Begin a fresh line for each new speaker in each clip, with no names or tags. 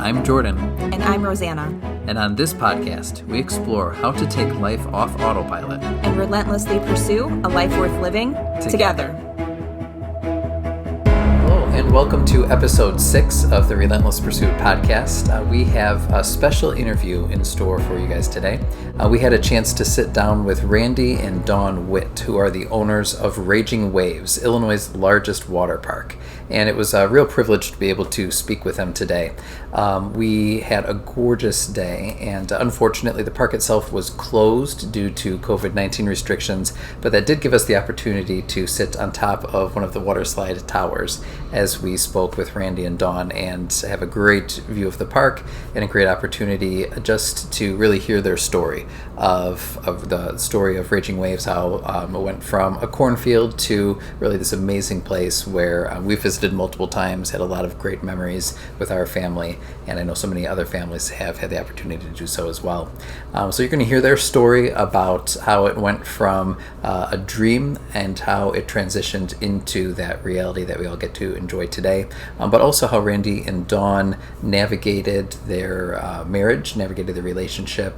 I'm Jordan.
And I'm Rosanna.
And on this podcast, we explore how to take life off autopilot
and relentlessly pursue a life worth living together.
Hello, and welcome to episode 6 of the Relentless Pursuit podcast. We have a special interview in store for you guys today. We had a chance to sit down with Randy and Dawn Witt, who are the owners of Raging Waves, Illinois' largest water park. And it was a real privilege to be able to speak with them today. We had a gorgeous day, and unfortunately the park itself was closed due to COVID-19 restrictions, but that did give us the opportunity to sit on top of one of the water slide towers as we spoke with Randy and Dawn and have a great view of the park and a great opportunity just to really hear their story of the story of Raging Waves, how it went from a cornfield to really this amazing place where we visited multiple times, had a lot of great memories with our family, and I know so many other families have had the opportunity to do so as well. So you're going to hear their story about how it went from a dream and how it transitioned into that reality that we all get to enjoy today, but also how Randy and Dawn navigated their marriage, navigated their relationship,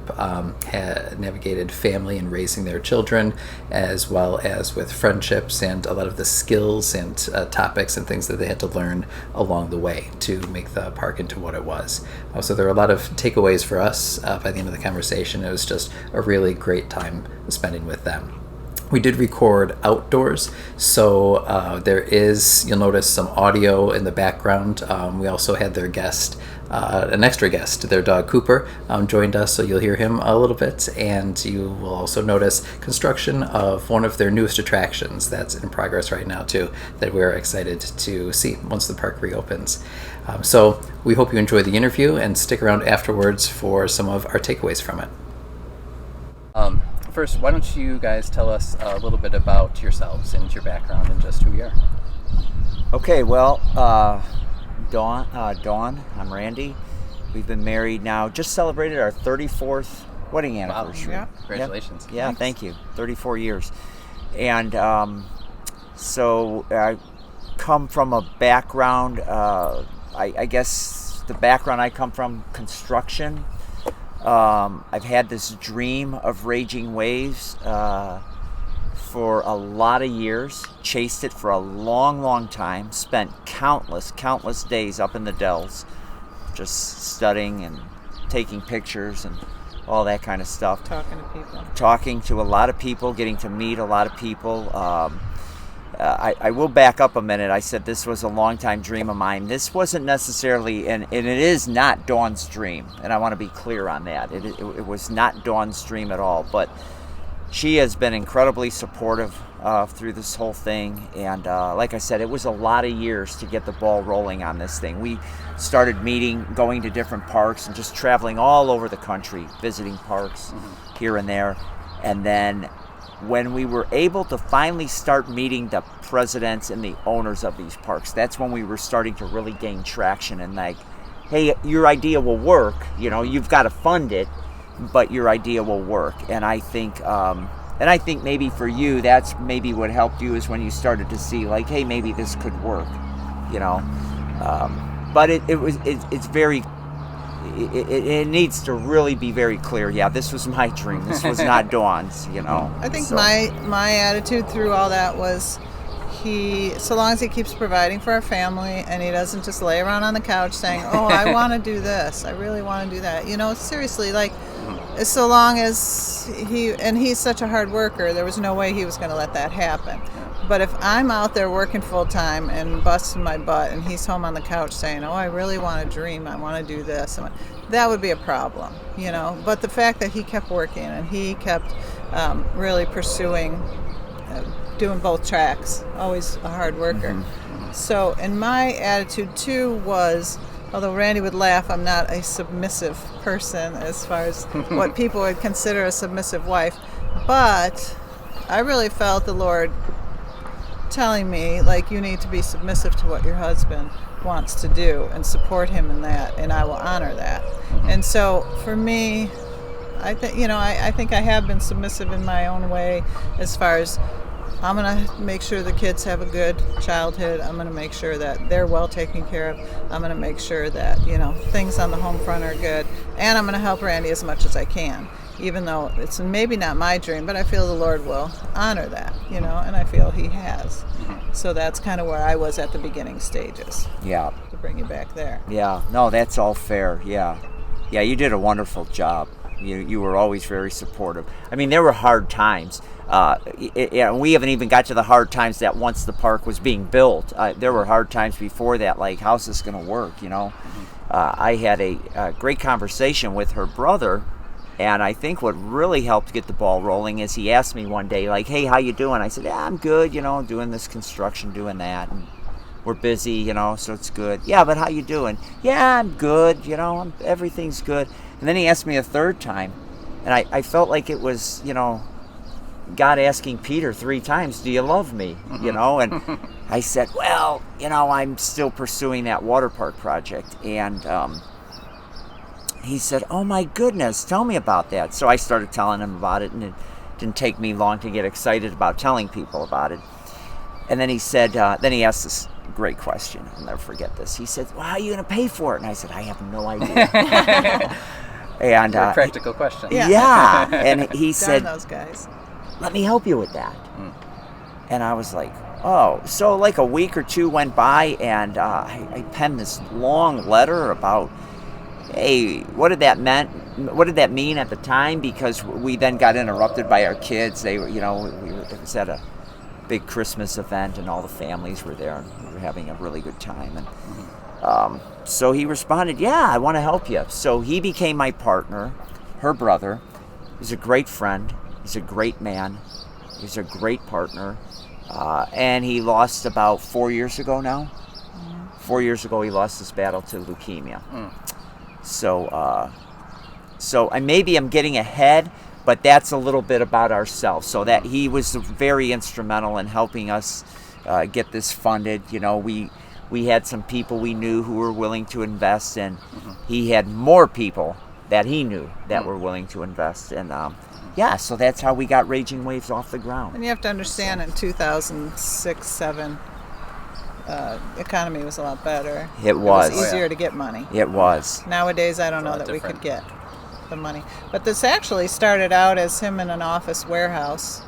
navigated family and raising their children, as well as with friendships and a lot of the skills and topics and things that they had to learn along the way to make the park into what it was. So there were a lot of takeaways for us by the end of the conversation. It was just a really great time spending with them. We did record outdoors, so you'll notice some audio in the background. We also had their guest, an extra guest, their dog Cooper, joined us, so you'll hear him a little bit, and you will also notice construction of one of their newest attractions that's in progress right now too, that we're excited to see once the park reopens. So we hope you enjoy the interview and stick around afterwards for some of our takeaways from it. First, why don't you guys tell us a little bit about yourselves and your background and just who you are?
Okay, well, Dawn, I'm Randy. We've been married now, just celebrated our 34th wedding anniversary.
Wow, yeah. Congratulations.
Yeah,
Thanks.
Thank you. 34 years. And so I come from a background, I guess the background I come from, construction. I've had this dream of Raging Waves for a lot of years, chased it for a long time, spent countless days up in the Dells just studying and taking pictures and all that kind of stuff. Talking to a lot of people, getting to meet a lot of people. I will back up a minute. I said this was a long-time dream of mine. This wasn't necessarily, and it is not Dawn's dream, and I want to be clear on that. It was not Dawn's dream at all, but she has been incredibly supportive through this whole thing, and like I said, it was a lot of years to get the ball rolling on this thing. We started meeting, going to different parks, and just traveling all over the country, visiting parks here and there, and then when we were able to finally start meeting the presidents and the owners of these parks, that's when we were starting to really gain traction and like, hey, your idea will work. You know, you've got to fund it, but your idea will work. And I think maybe for you, that's maybe what helped you is when you started to see like, hey, maybe this could work. You know, but it's very. It needs to really be very clear. Yeah, this was my dream. This was not Dawn's, you know.
I think my attitude through all that was so long as he keeps providing for our family and he doesn't just lay around on the couch saying, oh, I want to do this. I really want to do that. You know, seriously, like, so long as he's such a hard worker, there was no way he was going to let that happen. But if I'm out there working full time and busting my butt and he's home on the couch saying, oh, I really want to dream, I want to do this, that would be a problem, you know. But the fact that he kept working and he kept really pursuing, doing both tracks, always a hard worker. So, and my attitude too was, although Randy would laugh, I'm not a submissive person as far as what people would consider a submissive wife, but I really felt the Lord telling me, like, you need to be submissive to what your husband wants to do and support him in that, and I will honor that. And so for me, I think I have been submissive in my own way as far as I'm going to make sure the kids have a good childhood. I'm going to make sure that they're well taken care of. I'm going to make sure that, things on the home front are good. And I'm going to help Randy as much as I can, even though it's maybe not my dream, but I feel the Lord will honor that, and I feel he has. So that's kind of where I was at the beginning stages.
Yeah.
To bring you back there.
Yeah. No, that's all fair. Yeah. Yeah, you did a wonderful job. You were always very supportive. I mean, there were hard times. We haven't even got to the hard times that once the park was being built. There were hard times before that, like, how's this going to work, I had a great conversation with her brother, and I think what really helped get the ball rolling is he asked me one day, like, hey, how you doing? I said, yeah, I'm good, doing this construction, doing that, and we're busy, so it's good. Yeah, but how you doing? Yeah, I'm good, everything's good. And then he asked me a third time, and I felt like it was, God asking Peter 3 times, do you love me? And I said, well, I'm still pursuing that water park project. And he said, oh my goodness, tell me about that. So I started telling him about it, and it didn't take me long to get excited about telling people about it. And then he said, then he asked this great question. I'll never forget this. He said, well, how are you going to pay for it? And I said, I have no idea. And
very practical question.
Yeah. And he said,
those guys.
let me help you with that. And I was like, oh. So like a week or two went by, and I penned this long letter about, hey, what did that mean at the time? Because we then got interrupted by our kids. They were, it was at a big Christmas event, and all the families were there, and we were having a really good time. And so he responded, yeah, I want to help you. So he became my partner, her brother. He's a great friend. He's a great man. He's a great partner. And he lost about 4 years ago now. 4 years ago, he lost his battle to leukemia. So maybe I'm getting ahead, but that's a little bit about ourselves. So that he was very instrumental in helping us get this funded. We had some people we knew who were willing to invest, and he had more people that he knew that were willing to invest. And so that's how we got Raging Waves off the ground.
And you have to understand, in 2006, 7, economy was a lot better.
It was.
It was easier to get money.
It was.
Nowadays, I don't know that we could get the money. But this actually started out as him in an office warehouse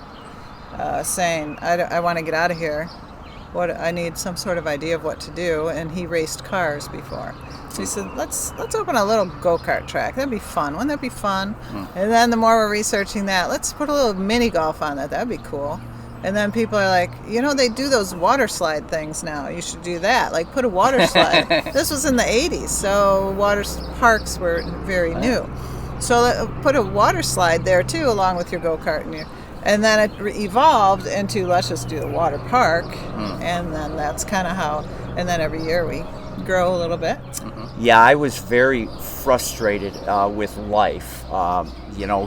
saying, I want to get out of here. I need some sort of idea of what to do. And he raced cars before. So he said, let's open a little go-kart track. That'd be fun. Wouldn't that be fun? And then the more we're researching that, let's put a little mini golf on that. That'd be cool. And then people are like, they do those water slide things now. You should do that. Like, put a water slide. This was in the 80s, so water parks were very new. So put a water slide there, too, along with your go-kart. And then it evolved into, let's just do a water park. And then that's kind of how, and then every year we grow a little bit.
Yeah, I was very frustrated with life,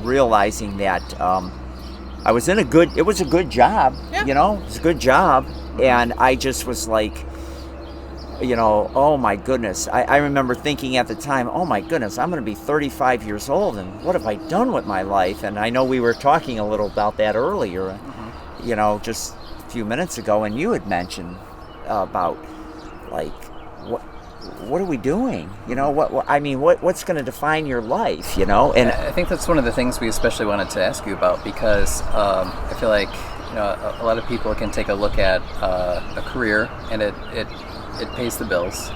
realizing that I was it was a good job, it was a good job. And I just was like, oh my goodness. I remember thinking at the time, oh my goodness, I'm going to be 35 years old, and what have I done with my life? And I know we were talking a little about that earlier, just a few minutes ago, and you had mentioned about, like, what are we doing? What's going to define your life, And
I think that's one of the things we especially wanted to ask you about, because I feel like, a lot of people can take a look at a career, and it pays the bills,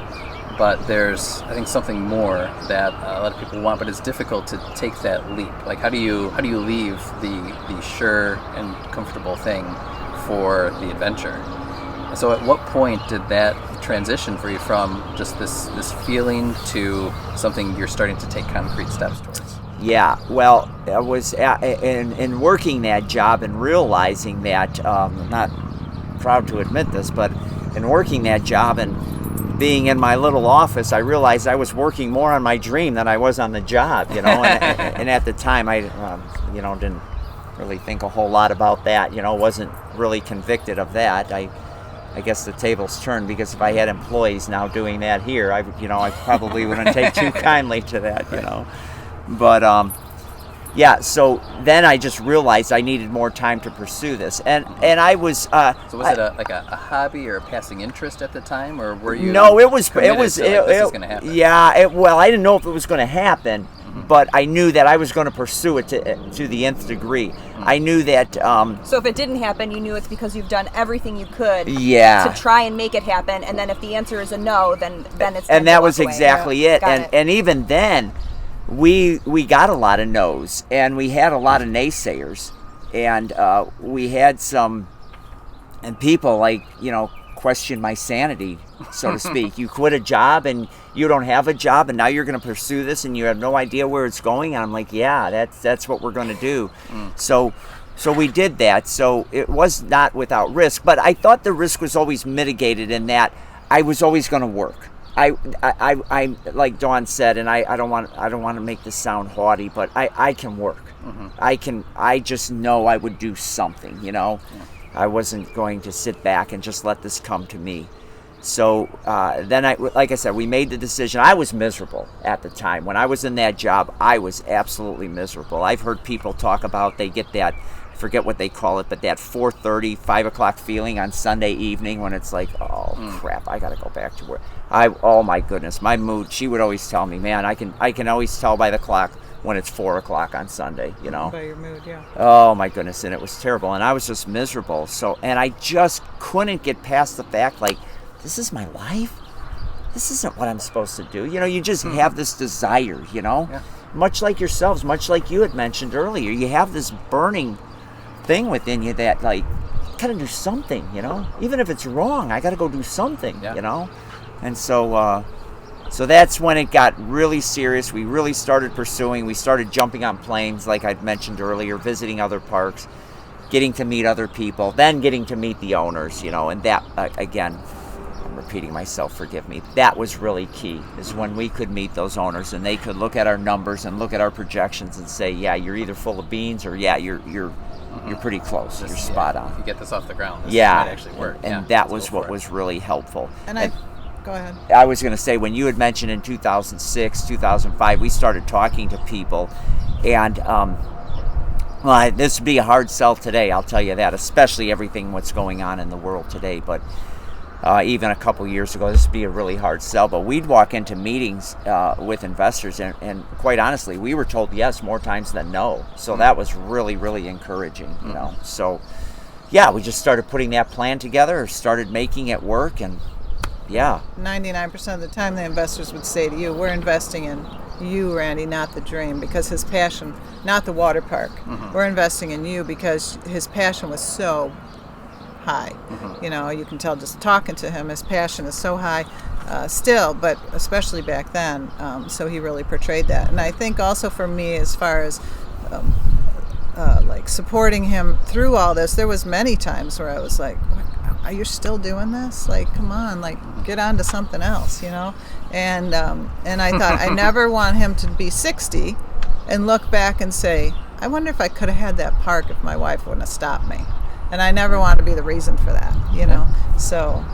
but there's, I think, something more that a lot of people want, but it's difficult to take that leap. Like, how do you leave the sure and comfortable thing for the adventure? So at what point did that transition for you from just this feeling to something you're starting to take concrete steps towards?
Yeah, well, I was in working that job and realizing that, I'm not proud to admit this, but in working that job and being in my little office, I realized I was working more on my dream than I was on the job, and at the time I, didn't really think a whole lot about that, wasn't really convicted of that. I guess the tables turned, because if I had employees now doing that here, I probably wouldn't take too kindly to that, But yeah, so then I just realized I needed more time to pursue this, and I was.
So was it a hobby or a passing interest at the time, or were you?
No, it was.
This is going to happen.
Yeah. Well, I didn't know if it was going to happen, but I knew that I was going to pursue it to the nth degree. I knew that.
So if it didn't happen, you knew it's because you've done everything you could.
Yeah.
To try and make it happen, and then if the answer is a no, then it's.
And that was
away.
exactly it. And even then. We got a lot of no's, and we had a lot of naysayers, and we had some, and people question my sanity, so to speak. You quit a job and you don't have a job, and now you're going to pursue this, and you have no idea where it's going. And I'm like, yeah, that's what we're going to do. So we did that. So it was not without risk, but I thought the risk was always mitigated in that I was always going to work. I like Dawn said, and I don't want to make this sound haughty, but I can work. I just know I would do something, I wasn't going to sit back and just let this come to me. So then like I said, we made the decision. I was miserable at the time. When I was in that job, I was absolutely miserable. I've heard people talk about they get that, forget what they call it, but that 4:30, 5 o'clock feeling on Sunday evening when it's like, oh crap, I got to go back to work. Oh my goodness, my mood. She would always tell me, man, I can always tell by the clock when it's 4 o'clock on Sunday,
By your mood, yeah.
Oh my goodness, and it was terrible, and I was just miserable. So, and I just couldn't get past the fact, like, this is my life. This isn't what I'm supposed to do. You just have this desire,
Yeah.
Much like yourselves, much like you had mentioned earlier, you have this burning thing within you that, like, gotta do something, even if it's wrong, I gotta go do something, and so that's when it got really serious. We really started pursuing. We started jumping on planes, like I'd mentioned earlier, visiting other parks, getting to meet other people, then getting to meet the owners, and that, again, I'm repeating myself, forgive me, that was really key, is when we could meet those owners and they could look at our numbers and look at our projections and say, yeah, you're either full of beans, or yeah, you're pretty close. You're spot on.
If you get this off the ground, this might actually work.
And that was what was really helpful.
And go ahead.
I was going to say, when you had mentioned in 2006, 2005, we started talking to people, and this would be a hard sell today, I'll tell you that, especially everything what's going on in the world today. But even a couple years ago, this would be a really hard sell. But we'd walk into meetings with investors, and quite honestly, we were told yes more times than no. So that was really, really encouraging, So, yeah, we just started putting that plan together, started making it work, and yeah.
99% of the time, the investors would say to you, we're investing in you, Randy, not the dream, because his passion, not the water park. We're investing in you because his passion was so high. You can tell just talking to him, his passion is so high still, but especially back then. So he really portrayed that. And I think also for me, as far as like supporting him through all this, there was many times where I was like, are you still doing this? Like, come on, like, get on to something else, And I thought, I never want him to be 60 and look back and say, I wonder if I could have had that park if my wife wouldn't have stopped me. And I never wanted to be the reason for that, So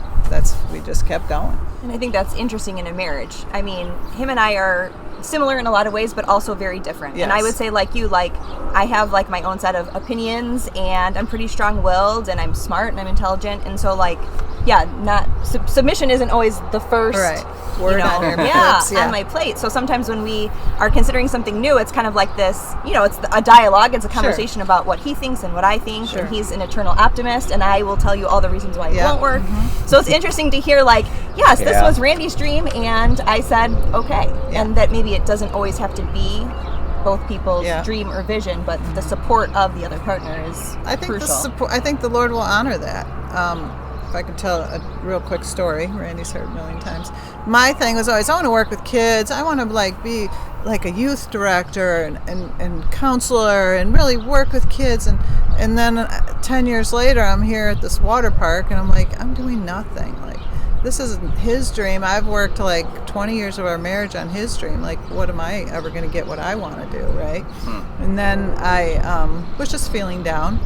we just kept going.
And I think that's interesting in a marriage. I mean, him and I are similar in a lot of ways, but also very different.
Yes.
And I would say, like you, like, I have like my own set of opinions, and I'm pretty strong-willed, and I'm smart, and I'm intelligent, and so, like, yeah, not submission isn't always the first
word on your
on my plate. So sometimes when we are considering something new, it's kind of like this, it's a dialogue, it's a conversation about what he thinks and what I think, and he's an eternal optimist, and I will tell you all the reasons why it won't work. So it's interesting to hear, like, yes, this was Randy's dream, and I said okay, and that maybe it doesn't always have to be both people's dream or vision, but the support of the other partner is crucial.
I think the Lord will honor that. If I could tell a real quick story, Randy's heard a million times. My thing was always, I want to work with kids. I want to be like a youth director and counselor and really work with kids. And then 10 years later, I'm here at this water park, and I'm like, I'm doing nothing. Like, this isn't his dream. I've worked like 20 years of our marriage on his dream. Like, what am I ever going to get what I want to do, right? And then I was just feeling down.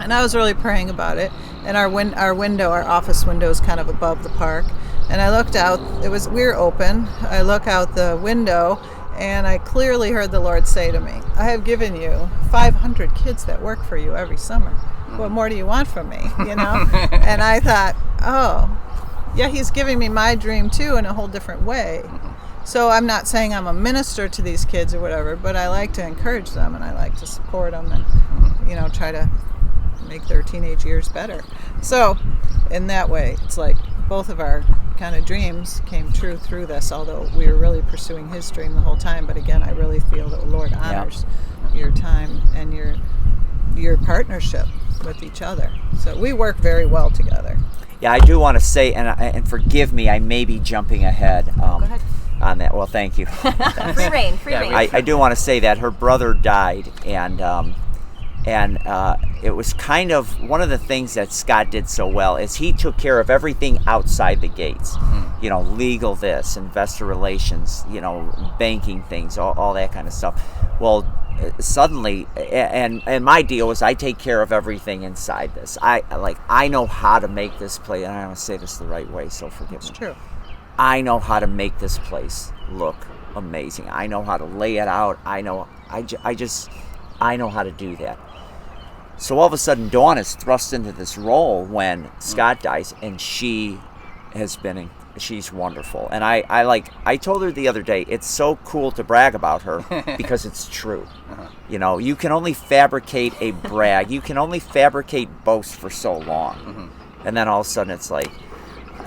And I was really praying about it. And our office window is kind of above the park. And I looked out. We were open. I look out the window, And I clearly heard the Lord say to me, I have given you 500 kids that work for you every summer. What more do you want from me? You know? And I thought, oh, yeah, he's giving me my dream too in a whole different way. So I'm not saying I'm a minister to these kids or whatever, but I like to encourage them and I like to support them and, you know, try to make their teenage years better. So in that way, it's like both of our kind of dreams came true through this, although we were really pursuing his dream the whole time. But again, I really feel that the Lord honors your time and your partnership with each other. So we work very well together.
Yeah, I do want to say, and forgive me, I may be jumping ahead.
Go ahead.
On that. Well, thank you.
Free reign.
I do want to say that her brother died, and it was kind of one of the things that Scott did so well is he took care of everything outside the gates. You know, legal this, investor relations, you know, banking things, all that kind of stuff. Well, suddenly, and my deal was I take care of everything inside this. I know how to make this play, and I don't say this the right way, so forgive me.
It's true.
I know how to make this place look amazing. I know how to lay it out. I know how to do that. So all of a sudden, Dawn is thrust into this role when Scott dies, and she's wonderful. And I told her the other day, it's so cool to brag about her because it's true. You know, you can only fabricate a brag. You can only fabricate boast for so long. And then all of a sudden it's like,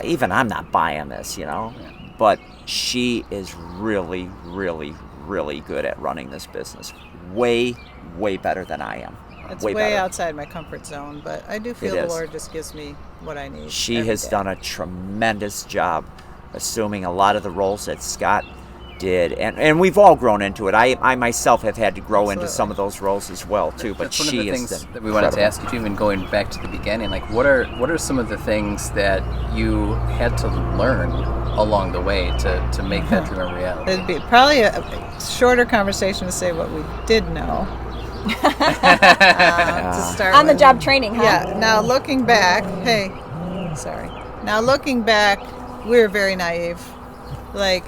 even I'm not buying this, you know. But she is really, really, really good at running this business. Way, way better than I am.
It's way outside my comfort zone, but I do feel the Lord just gives me what I need.
She has done a tremendous job assuming a lot of the roles that Scott did, and we've all grown into it. I myself have had to grow into some of those roles as well too. But
that's one of the things that we wanted to ask you, even going back to the beginning. Like, what are some of the things that you had to learn along the way to make that dream a reality?
It'd be probably a shorter conversation to say what we did know. To start
on the job training, huh?
Yeah. Now looking back, Now looking back, we were very naive. Like,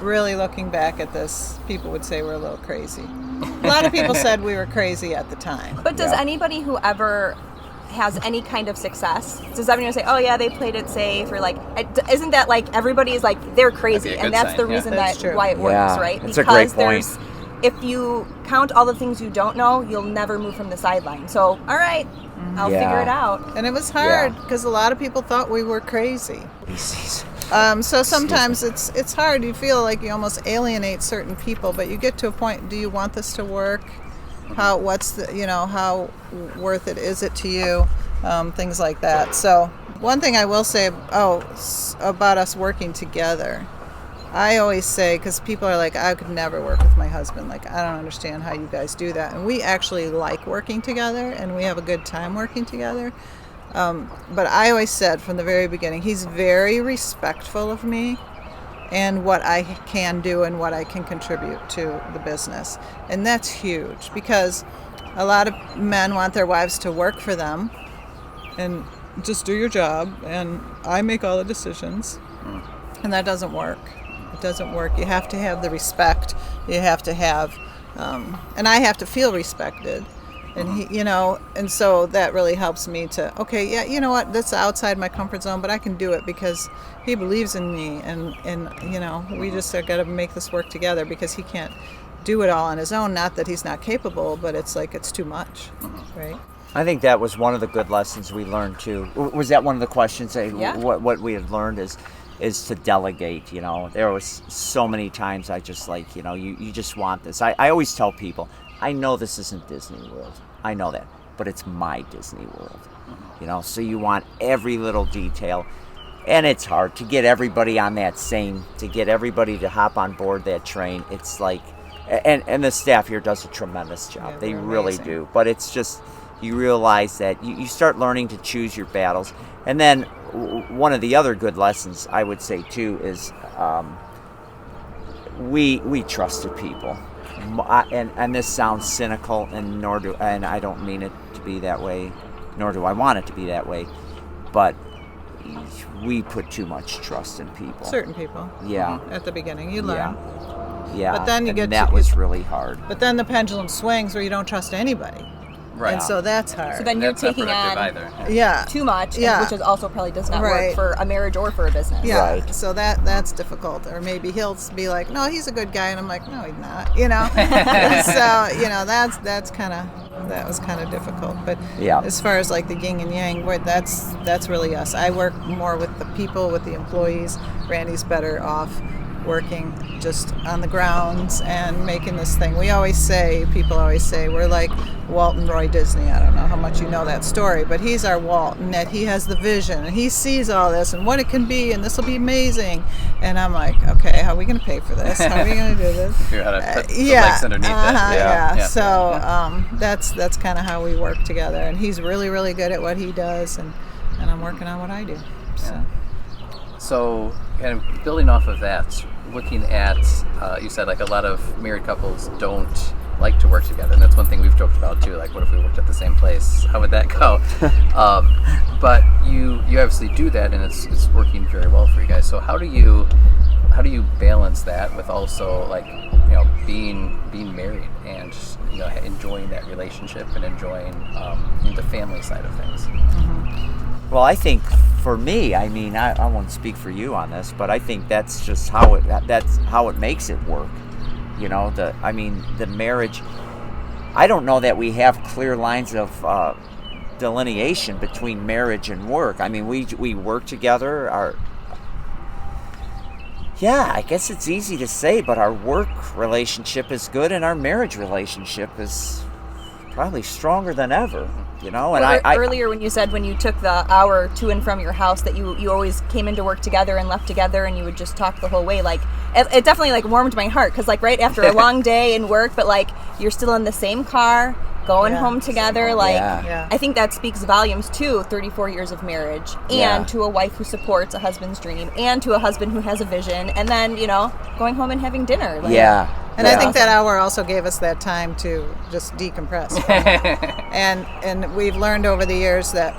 really looking back at this, people would say we're a little crazy. A lot of people said we were crazy at the time.
But does anybody who ever has any kind of success, does everyone say, oh yeah, they played it safe, or like, isn't that like everybody is like, they're crazy, and that's the reason why it works, right?
That's a great point.
If you count all the things you don't know, you'll never move from the sideline. So, all right, I'll figure it out.
And it was hard because a lot of people thought we were crazy. So sometimes it's hard. You feel like you almost alienate certain people, but you get to a point. Do you want this to work? How worth it is it to you? Things like that. So one thing I will say, about us working together. I always say, because people are like, I could never work with my husband. Like, I don't understand how you guys do that. And we actually like working together, and we have a good time working together. But I always said from the very beginning, he's very respectful of me and what I can do and what I can contribute to the business. And that's huge, because a lot of men want their wives to work for them and just do your job, and I make all the decisions. And that doesn't work. It doesn't work. You have to have the respect. You have to have, and I have to feel respected. And he, and so that really helps me to, you know what, that's outside my comfort zone, but I can do it because he believes in me, and we just got to make this work together, because he can't do it all on his own. Not that he's not capable, but it's like it's too much, right?
I think that was one of the good lessons we learned too. Was that one of the questions? What we had learned is to delegate. There was so many times I just you just want this. I always tell people, I know this isn't Disney World. I know that, but it's my Disney World. So you want every little detail, and it's hard to get everybody on to get everybody to hop on board that train. It's like, and the staff here does a tremendous job. They really do. But it's just, you realize that you start learning to choose your battles. And then one of the other good lessons I would say too is we trusted people. And this sounds cynical, and I don't mean it to be that way, nor do I want it to be that way, but we put too much trust in people.
Certain people.
Yeah.
At the beginning, you learn.
Yeah,
but then
that was really hard.
But then the pendulum swings where you don't trust anybody.
Right.
And so that's hard.
So then you're taking on too much, which is also probably does not work for a marriage or for a business.
Yeah.
Right.
So that's difficult. Or maybe he'll be like, no, he's a good guy. And I'm like, no, he's not. And so, that was kind of difficult. But as far as like the yin and yang, that's really us. I work more with the people, with the employees. Randy's better off working just on the grounds and making this thing. People always say, we're like Walt and Roy Disney. I don't know how much you know that story, but he's our Walt, and that he has the vision, and he sees all this and what it can be, and this will be amazing. And I'm like, okay, how are we going to pay for this? How are we going to do this?
Figure out how to put the legs underneath it.
So that's kind of how we work together, and he's really, really good at what he does, and I'm working on what I do.
So kind of building off of that, looking at, you said like a lot of married couples don't like to work together, and that's one thing we've joked about too, like what if we worked at the same place, how would that go? But you obviously do that, and it's working very well for you guys. So how do you balance that with also like being married and enjoying that relationship and enjoying the family side of things?
Well, I think for me, I mean, I won't speak for you on this, but I think that's just how it makes it work. The marriage. I don't know that we have clear lines of delineation between marriage and work. I mean, we work together. I guess it's easy to say, but our work relationship is good, and our marriage relationship is probably stronger than ever. And
earlier when you said when you took the hour to and from your house that you always came into work together and left together and you would just talk the whole way, like it definitely like warmed my heart, because like right after a long day in work, but like you're still in the same car going home together, I think that speaks volumes to 34 years of marriage, and to a wife who supports a husband's dream, and to a husband who has a vision, and then going home and having dinner.
And I think that hour also gave us that time to just decompress. And we've learned over the years that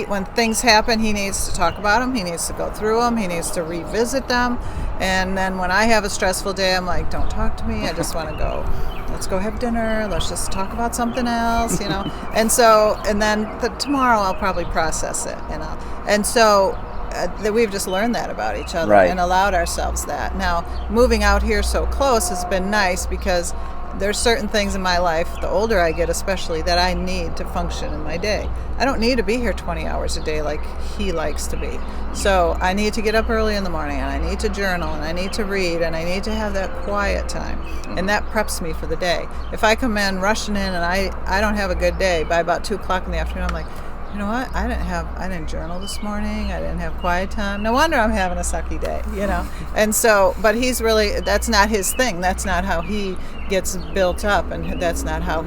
when things happen, he needs to talk about them. He needs to go through them. He needs to revisit them. And then when I have a stressful day, I'm like, don't talk to me. I just want to go. Let's go have dinner. Let's just talk about something else, And then tomorrow I'll probably process it, And so that we've just learned that about each other and allowed ourselves that. Now, moving out here so close has been nice, because there's certain things in my life, the older I get especially, that I need to function in my day. I don't need to be here 20 hours a day like he likes to be. So I need to get up early in the morning, and I need to journal, and I need to read, and I need to have that quiet time. And that preps me for the day. If I come in rushing in and I don't have a good day, by about 2 o'clock in the afternoon, I'm like, you know what? I didn't journal this morning. I didn't have quiet time. No wonder I'm having a sucky day, And so, but that's not his thing. That's not how he gets built up, and that's not how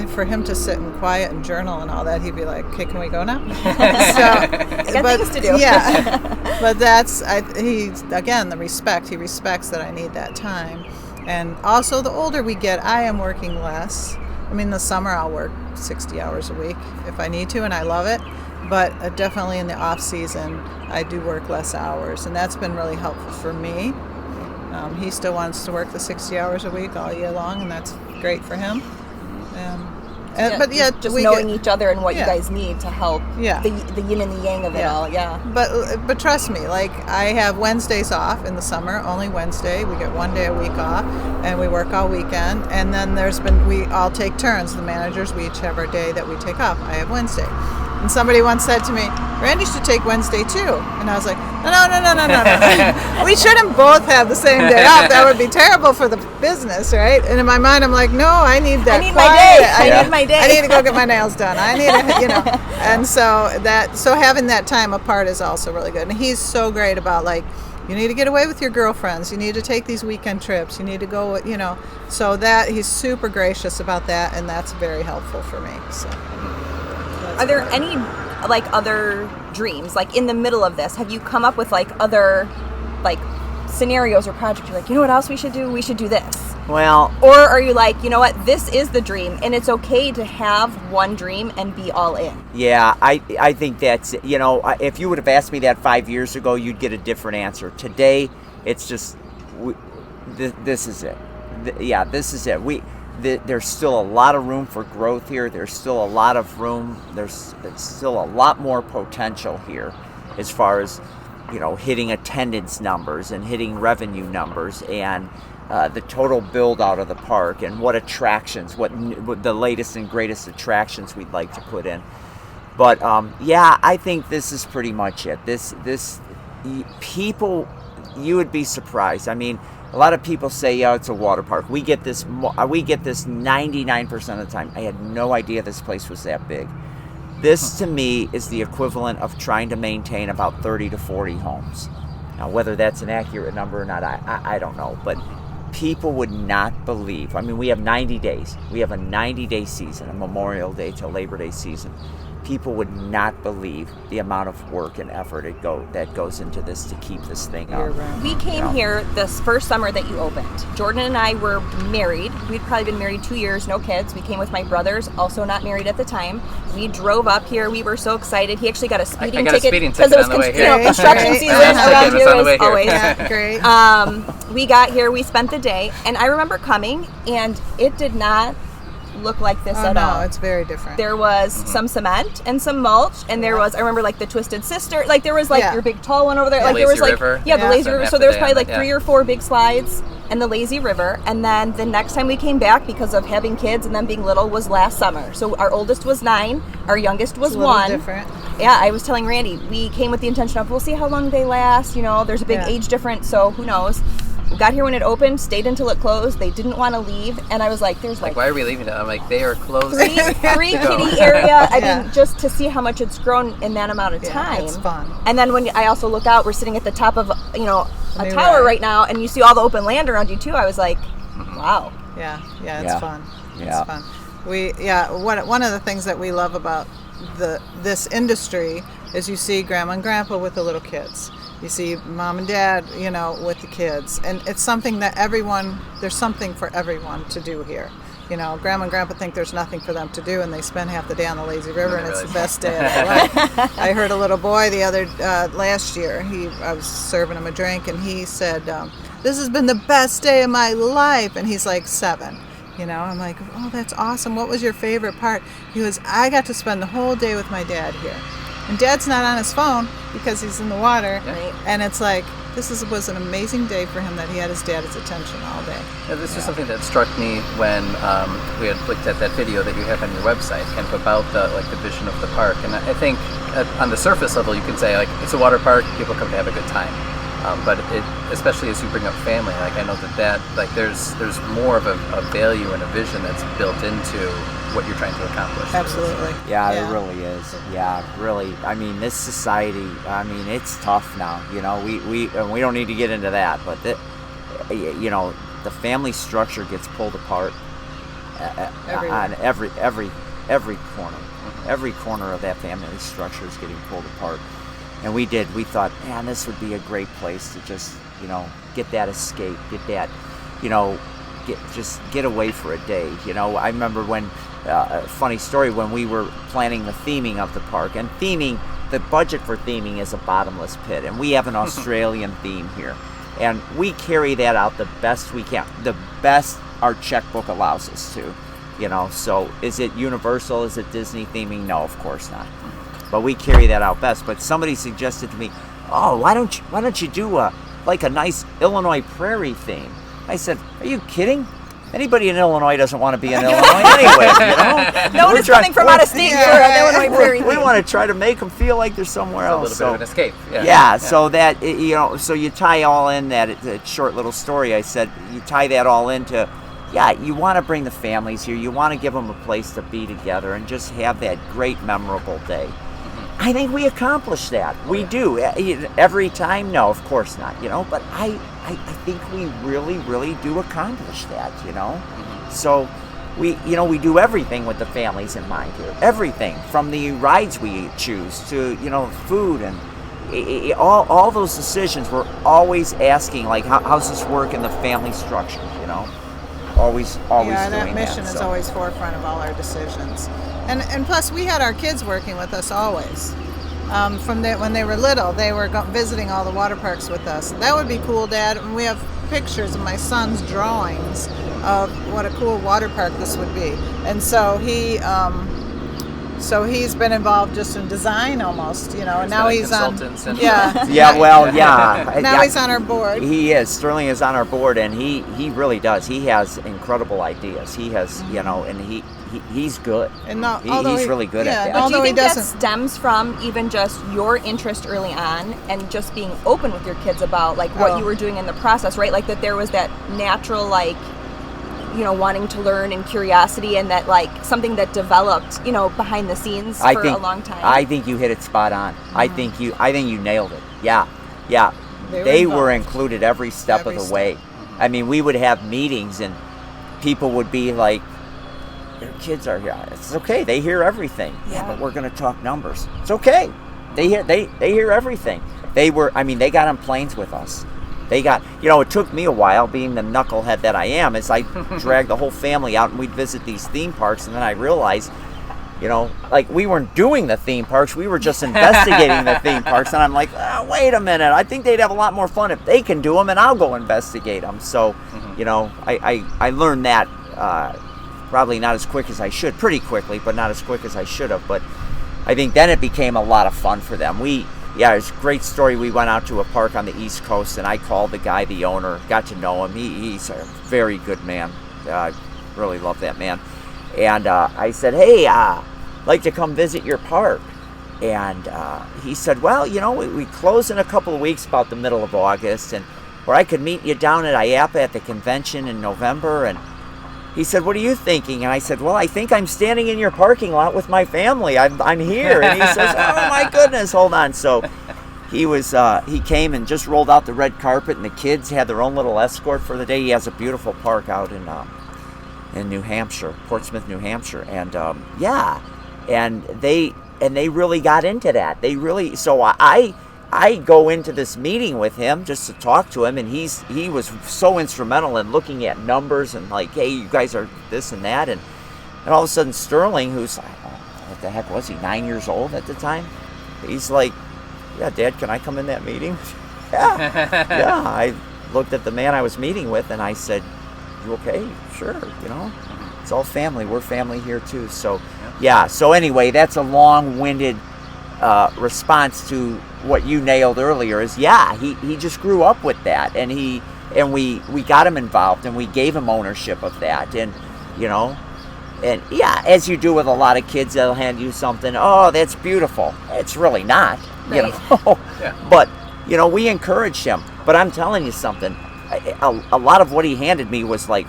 for him to sit and quiet and journal and all that, he'd be like, okay, can we go now?
I got things to do.
Yeah. But the respect. He respects that I need that time. And also, the older we get, I am working less. I mean, the summer I'll work 60 hours a week if I need to, and I love it. But definitely in the off season, I do work less hours, and that's been really helpful for me. He still wants to work the 60 hours a week all year long, and that's great for him.
Just knowing each other and what you guys need to help the yin and the yang of it all.
But trust me, like, I have Wednesdays off in the summer, only Wednesday. We get 1 day a week off, and we work all weekend. And then we all take turns. The managers, we each have our day that we take off. I have Wednesday. And somebody once said to me, Randy should take Wednesday too. And I was like, no. We shouldn't both have the same day off. That would be terrible for the business, right? And in my mind, I'm like, no, I need that.
I need my day. I need my day.
I need to go get my nails done. I need to, And so having that time apart is also really good. And he's so great about, like, you need to get away with your girlfriends. You need to take these weekend trips. You need to go, So that he's super gracious about that, and that's very helpful for me. So.
Are there any other dreams, like in the middle of this? Have you come up with other scenarios or projects? You're like, you know what else we should do? We should do this.
Well,
or are you like, you know what? This is the dream, and it's okay to have one dream and be all in.
Yeah, I think that's, if you would have asked me that 5 years ago, you'd get a different answer. Today, it's just this is it. This is it. There's still a lot of room for growth here. There's still a lot of room. There's still a lot more potential here as far as, hitting attendance numbers and hitting revenue numbers and the total build out of the park and what attractions, what the latest and greatest attractions we'd like to put in. But I think this is pretty much it. This people, you would be surprised. I mean, a lot of people say, it's a water park. We get this 99% of the time. I had no idea this place was that big. This, to me, is the equivalent of trying to maintain about 30 to 40 homes. Now, whether that's an accurate number or not, I don't know. But people would not believe. I mean, we have 90 days. We have a 90-day season, a Memorial Day to Labor Day season. People would not believe the amount of work and effort that goes into this to keep this thing up.
We came here this first summer that you opened. Jordan and I were married. We'd probably been married 2 years, no kids. We came with my brothers, also not married at the time. We drove up here. We were so excited. He actually got a speeding ticket
because
it was construction season around here as always.
Yeah, great.
We got here. We spent the day, and I remember coming, and it did not look like this at all.
No, it's very different.
There was some cement and some mulch, and there was, I remember, like the Twisted Sister, like there was like your big tall one over there, like there was like
river.
The lazy river. So there was probably like 3 or 4 big slides and the lazy river. And then the next time we came back, because of having kids and them being little, was last summer. So our oldest was 9, our youngest was 1.
Different.
Yeah, I was telling Randy, we came with the intention of, we'll see how long they last. There's a big age difference, so who knows. We got here when it opened, stayed until it closed. They didn't want to leave, and I was like, there's like
why are we leaving it? I'm like, they are closed.
Free kitty area. I mean, just to see how much it's grown in that amount of time.
It's fun.
And then when I also look out, we're sitting at the top of, a tower right now, and you see all the open land around you too. I was like, wow.
Yeah, it's fun.
Yeah.
It's fun. One of the things that we love about this industry is you see grandma and grandpa with the little kids. You see mom and dad, with the kids. And it's something that there's something for everyone to do here. Grandma and grandpa think there's nothing for them to do, and they spend half the day on the lazy river, and it's the best day of their life. I heard a little boy last year, I was serving him a drink, and he said, this has been the best day of my life. And he's like 7. I'm like, oh, that's awesome. What was your favorite part? He goes, I got to spend the whole day with my dad here. And Dad's not on his phone because he's in the water.
Yeah.
And it's like, was an amazing day for him that he had his dad's attention all day.
Yeah, this is something that struck me when we had looked at that video that you have on your website, kind of about the vision of the park. And I think on the surface level, you can say, it's a water park, people come to have a good time. But especially as you bring up family, I know that there's more of a value and a vision that's built into what you're trying to accomplish.
Absolutely.
Yeah, there really is. Yeah, really. I mean, this society, it's tough now. We don't need to get into that, but the family structure gets pulled apart on every corner. Every corner of that family structure is getting pulled apart. And we thought, man, this would be a great place to just, get that escape, get that, get away for a day. I remember when, funny story, when we were planning the theming of the park, and the budget for theming is a bottomless pit, and we have an Australian theme here. And we carry that out the best we can, the best our checkbook allows us to, so is it Universal, is it Disney theming? No, of course not. But we carry that out best. But somebody suggested to me, oh, why don't you do a nice Illinois prairie theme? I said, are you kidding? Anybody in Illinois doesn't want to be in Illinois anyway,
No one is coming from out of state for an Illinois prairie theme.
We want to try to make them feel like they're somewhere else.
A little bit of an escape.
Yeah. So that, so you tie all in that short little story I said, you tie that all into, you want to bring the families here. You want to give them a place to be together and just have that great, memorable day. I think we accomplish that. We do. Every time? No, of course not, but I think we really, really do accomplish that, So we do everything with the families in mind here. Everything from the rides we choose to, food and all those decisions. We're always asking, how's this work in the family structure, Always doing that.
That mission is always forefront of all our decisions. And plus, we had our kids working with us always. When they were little, they were visiting all the water parks with us. That would be cool, Dad. And we have pictures of my son's drawings of what a cool water park this would be. And so he's been involved just in design almost, and now he's on.
Now
he's on our board.
He is. Sterling is on our board, and he really does. He has incredible ideas. He has, and he's good.
And
he's really good at that.
But do you think that stems from even just your interest early on and just being open with your kids about like what you were doing in the process, right? Like that there was that natural wanting to learn and curiosity, and that like something that developed, behind the scenes for a long time.
I think you hit it spot on. Mm-hmm. I think you nailed it. Yeah. They were included every step of the way. I mean, we would have meetings and people would be like, "Your kids are here. It's okay. They hear everything." Yeah, but we're going to talk numbers. It's okay. They hear everything. They got on planes with us. They got, it took me a while, being the knucklehead that I am, as I dragged the whole family out and we'd visit these theme parks, and then I realized, we weren't doing the theme parks, we were just investigating the theme parks, and I'm like, wait a minute, I think they'd have a lot more fun if they can do them, and I'll go investigate them. So, I learned that probably not as quick as I should, pretty quickly, but not as quick as I should have, but I think then it became a lot of fun for them. It's a great story. We went out to a park on the East Coast, and I called the guy, the owner, got to know him. He's a very good man. I really love that man. And I said, hey, I'd like to come visit your park. And he said, well, we close in a couple of weeks, about the middle of August, or I could meet you down at IAPA at the convention in November. And he said, what are you thinking? And I said, well, I think I'm standing in your parking lot with my family. I'm here. And he says, oh my goodness, hold on. So he came and just rolled out the red carpet, and the kids had their own little escort for the day. He has a beautiful park out in New Hampshire, Portsmouth, New Hampshire. And and they really got into that. So I go into this meeting with him just to talk to him, and he was so instrumental in looking at numbers and like, hey, you guys are this and that, and all of a sudden Sterling, who's, what the heck was he, 9 years old at the time, he's like, yeah, Dad, can I come in that meeting? Yeah. I looked at the man I was meeting with, and I said, you okay? Sure, it's all family. We're family here too. So so anyway, that's a long-winded response to what you nailed earlier. Is he just grew up with that, and we got him involved, and we gave him ownership of that, and as you do with a lot of kids, they'll hand you something, oh, that's beautiful. It's really not,
right.
But we encouraged him. But I'm telling you something, a lot of what he handed me was like,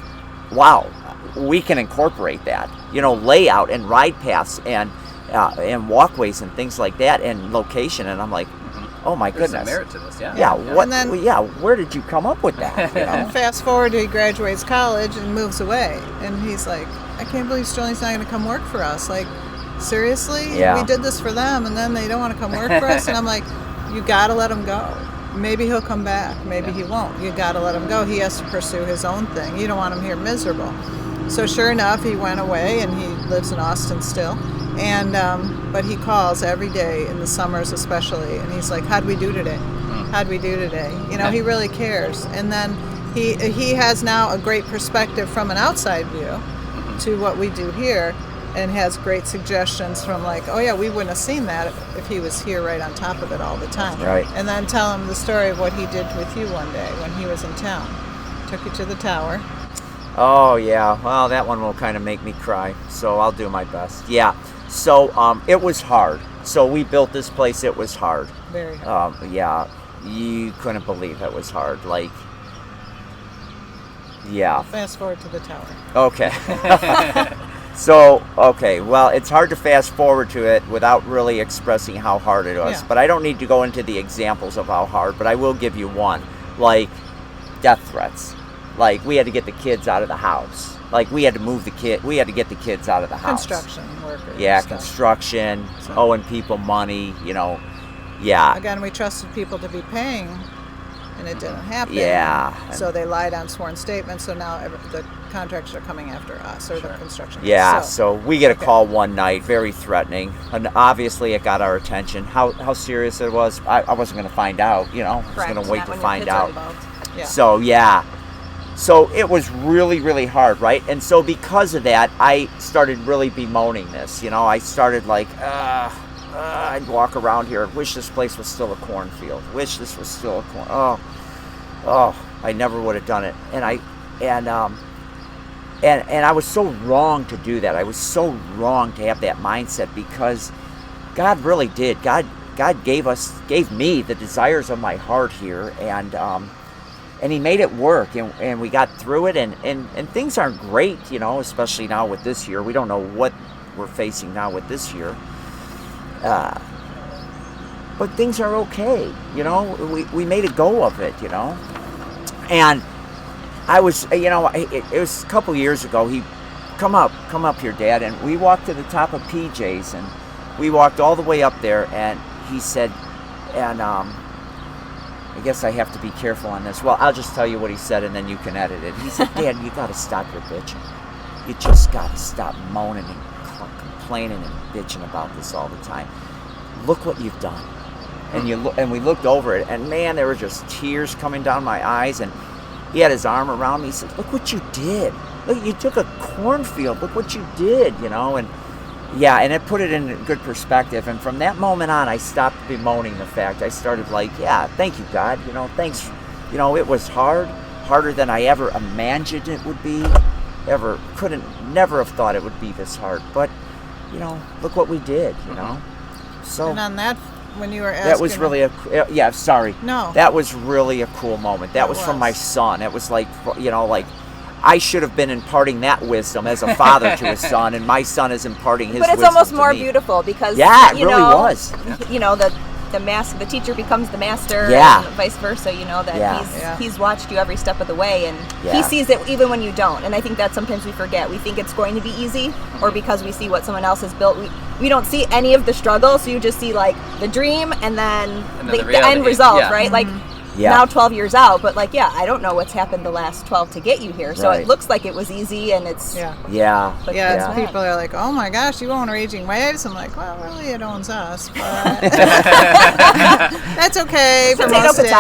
wow, we can incorporate that, layout and ride paths and walkways and things like that, and location, and I'm like, oh my goodness,
there's some merit to this.
Where did you come up with that?
And fast forward, he graduates college and moves away, and he's like, I can't believe Sterling's not going to come work for us. Like, seriously? We did this for them, and then they don't want to come work for us. And I'm like, you got to let him go. Maybe he'll come back, maybe he won't. You got to let him go. He has to pursue his own thing. You don't want him here miserable. So sure enough, he went away, and he lives in Austin still. And but he calls every day in the summers especially, and he's like, how'd we do today? How'd we do today? He really cares. And then he has now a great perspective from an outside view to what we do here, and has great suggestions from like, oh yeah, we wouldn't have seen that if he was here right on top of it all the time.
Right.
And then tell him the story of what he did with you one day when he was in town. Took you to the tower.
Oh yeah, well, that one will kind of make me cry, so I'll do my best. Yeah, so it was hard. So we built this place, it was hard.
Very hard.
Yeah, you couldn't believe it was hard. Like, yeah.
Fast forward to the tower.
Okay. So, okay, well, it's hard to fast forward to it without really expressing how hard it was.
Yeah.
But I don't need to go into the examples of how hard, but I will give you one. Like, death threats. Like, we had to get the kids out of the house. Like, we had to get the kids out of the house.
Construction workers.
Yeah, construction, owing people money, yeah.
Again, we trusted people to be paying, and it didn't happen.
Yeah.
So they lied on sworn statements, so now the contractors are coming after us, or the construction.
Yeah, so we get a call one night, very threatening, and obviously it got our attention. How serious it was, I wasn't going to find out, I was going to wait to find out.
Yeah.
So, yeah. So it was really, really hard, right? And so because of that, I started really bemoaning this. You know, I started like, I'd walk around here, wish this place was still a cornfield, wish this was still a corn. Oh, I never would have done it. And I was so wrong to do that. I was so wrong to have that mindset, because God really did. God gave me the desires of my heart here, and He made it work, and we got through it, and things aren't great, you know, especially now with this year. We don't know what we're facing now with this year. But things are okay, you know. We made a go of it, you know. And I was, you know, it was a couple years ago. He, come up here, Dad. And we walked to the top of PJ's, and we walked all the way up there. And he said, and I guess I have to be careful on this. Well, I'll just tell you what he said, and then you can edit it. He said, Dad, you got to stop your bitching. You just got to stop moaning and complaining and bitching about this all the time. Look what you've done. And we looked over it, and man, there were just tears coming down my eyes. And he had his arm around me. He said, look what you did. Look, you took a cornfield. Look what you did, you know. And yeah, and it put it in good perspective. And from that moment on, I stopped bemoaning the fact. I started like, yeah, thank you, God. You know, thanks. You know, it was harder than I ever imagined it would be. Never have thought it would be this hard. But, you know, look what we did, you know. So.
And on that, when you were asking,
that was really sorry.
No.
That was really a cool moment. That was from my son. It was like, you know, like I should have been imparting that wisdom as a father to his son, and my son is imparting his wisdom to me.
But it's almost more beautiful, because
it really was.
You know, the teacher becomes the master,
and
vice versa. You know that he's watched you every step of the way, and he sees it even when you don't. And I think that sometimes we forget. We think it's going to be easy, or because we see what someone else has built, we don't see any of the struggle. So you just see like the dream, and then the end result, right? Like. Now 12 years out, but like, I don't know what's happened the last 12 to get you here. So it looks like it was easy, and it's...
People are like, oh my gosh, you own Raging Waves. I'm like, well, really, it owns us, but that's okay for most days.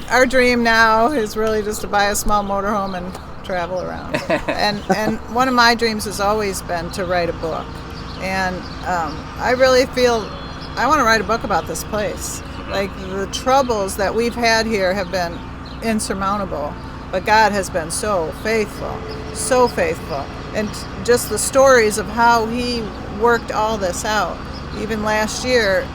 Our dream now is really just to buy a small motorhome and travel around. and one of my dreams has always been to write a book. And I really feel I want to write a book about this place. Like, the troubles that we've had here have been insurmountable, but God has been so faithful. And just the stories of how He worked all this out. Even last year,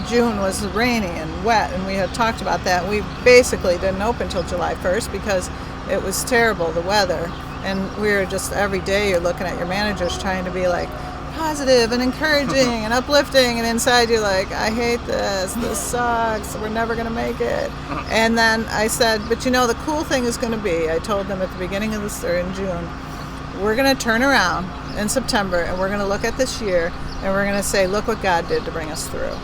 June was rainy and wet, and we had talked about that. We basically didn't open until July 1st because it was terrible, the weather. And we were just, every day you're looking at your managers trying to be like, positive and encouraging and uplifting, and inside you're like, I hate this sucks, we're never going to make it. And then I said, but you know, the cool thing is going to be, I told them at the beginning of this, or in June, we're going to turn around in September, and we're going to look at this year, and we're going to say, look what God did to bring us through.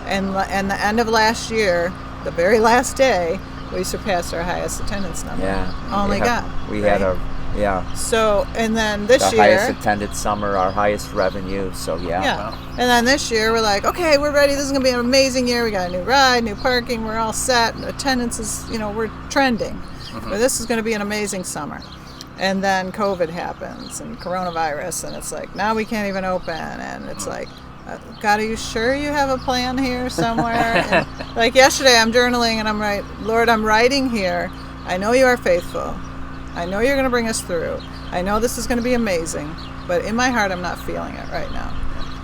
And the end of last year, the very last day, we surpassed our highest attendance number. Only God.
We had a
So, and then this year,
the highest attended summer, our highest revenue. So
Wow. And then this year we're like, okay, we're ready. This is gonna be an amazing year. We got a new ride, new parking. We're all set. Attendance is, we're trending. But this is gonna be an amazing summer. And then COVID happens and coronavirus, and it's like, now we can't even open. And it's like, God, are you sure you have a plan here somewhere? And like yesterday, I'm journaling and I'm Lord, I'm writing here. I know you are faithful. I know you're going to bring us through. I know this is going to be amazing, but in my heart, I'm not feeling it right now.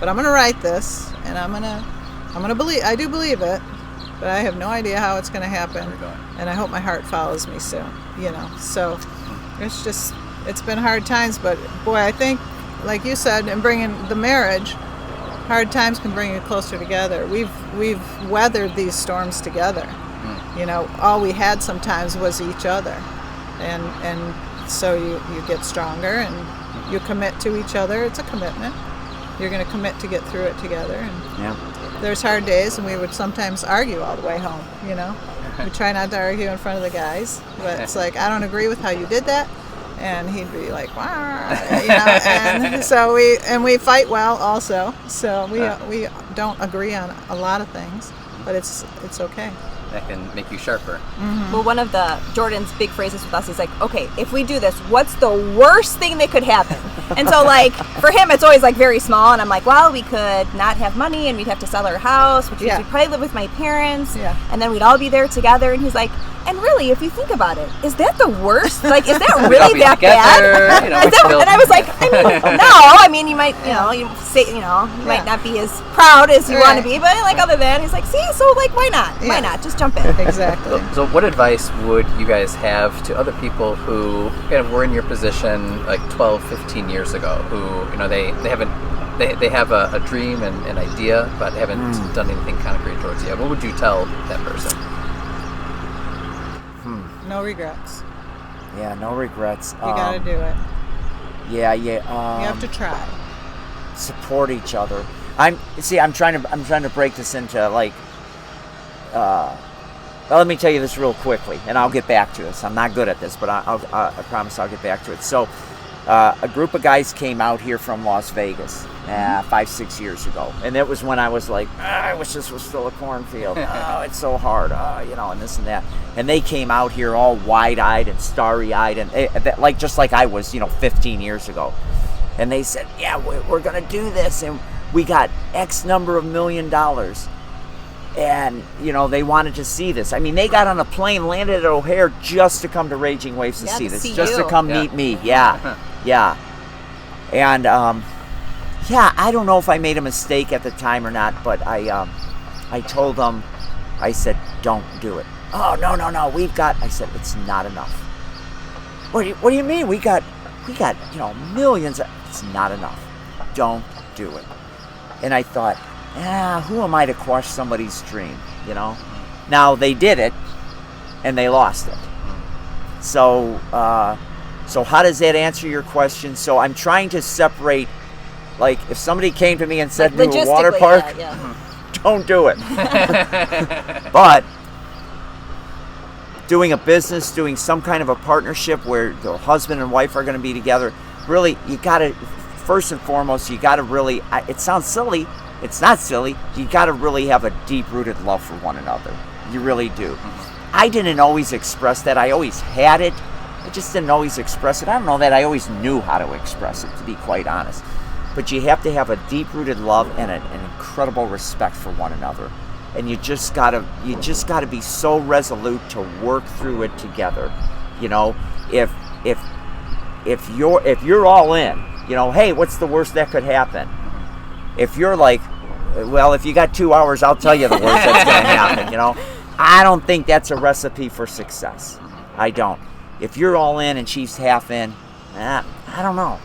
But I'm going to write this, and I'm going to believe. I do believe it, but I have no idea how it's going to happen. And I hope my heart follows me soon. So it's been hard times, but boy, I think, like you said, in bringing the marriage, hard times can bring you closer together. We've weathered these storms together. All we had sometimes was each other. And so you get stronger, and you commit to each other. It's a commitment. You're going to commit to get through it together. And there's hard days, and we would sometimes argue all the way home, We try not to argue in front of the guys, but it's like, I don't agree with how you did that. And he'd be like, wah, and so we fight well also. So we don't agree on a lot of things, but it's okay.
that can make you sharper.
Well, one of Jordan's big phrases with us is like, okay, if we do this, what's the worst thing that could happen? And so like for him, it's always like very small. And I'm like, well, we could not have money and we'd have to sell our house, which means we'd probably live with my parents. Yeah. And then we'd all be there together. And he's like, and really, if you think about it, is that the worst? Like, is that really that bad? And I was like, I mean, you might, you might not be as proud as you want to be, but like other than, he's like, see, so like, why not? Why not? Just jump in.
Exactly.
So what advice would you guys have to other people who kind of were in your position like 12, 15 years ago, who, they have a dream and an idea, but haven't done anything concrete towards it yet? What would you tell that person?
No regrets.
Yeah, no regrets.
You gotta do it.
Yeah.
You have to try.
Support each other. I'm trying to break this into like. Well, let me tell you this real quickly, and I'll get back to this. I'm not good at this, but I promise I'll get back to it. So, a group of guys came out here from Las Vegas 5-6 years ago, and it was when I was like, I wish this was still a cornfield. Oh, it's so hard. And this and that. And they came out here all wide-eyed and starry-eyed, and just like I was, 15 years ago. And they said, yeah, we're going to do this, and we got X number of $1 million. And, they wanted to see this. I mean, they got on a plane, landed at O'Hare just to come to Raging Waves to see this. Just to come meet me. Yeah. Yeah. And, I don't know if I made a mistake at the time or not, but I told them, I said, don't do it. Oh, no, I said, it's not enough. What do you mean? We got millions. It's not enough. Don't do it. And I thought, who am I to quash somebody's dream, Now, they did it, and they lost it. So how does that answer your question? So I'm trying to separate, like, if somebody came to me and said, do a water park, don't do it. But doing a business, doing some kind of a partnership where the husband and wife are going to be together, really, you got to, first and foremost, you got to really, it sounds silly, it's not silly, you got to really have a deep-rooted love for one another. You really do. I didn't always express that. I always had it. I just didn't always express it. I don't know that I always knew how to express it, to be quite honest. But you have to have a deep-rooted love and an incredible respect for one another. And you just gotta be so resolute to work through it together. If you're all in, hey, what's the worst that could happen? If you're like, well, if you got 2 hours, I'll tell you the worst that's going to happen, I don't think that's a recipe for success. I don't. If you're all in and she's half in, I don't know.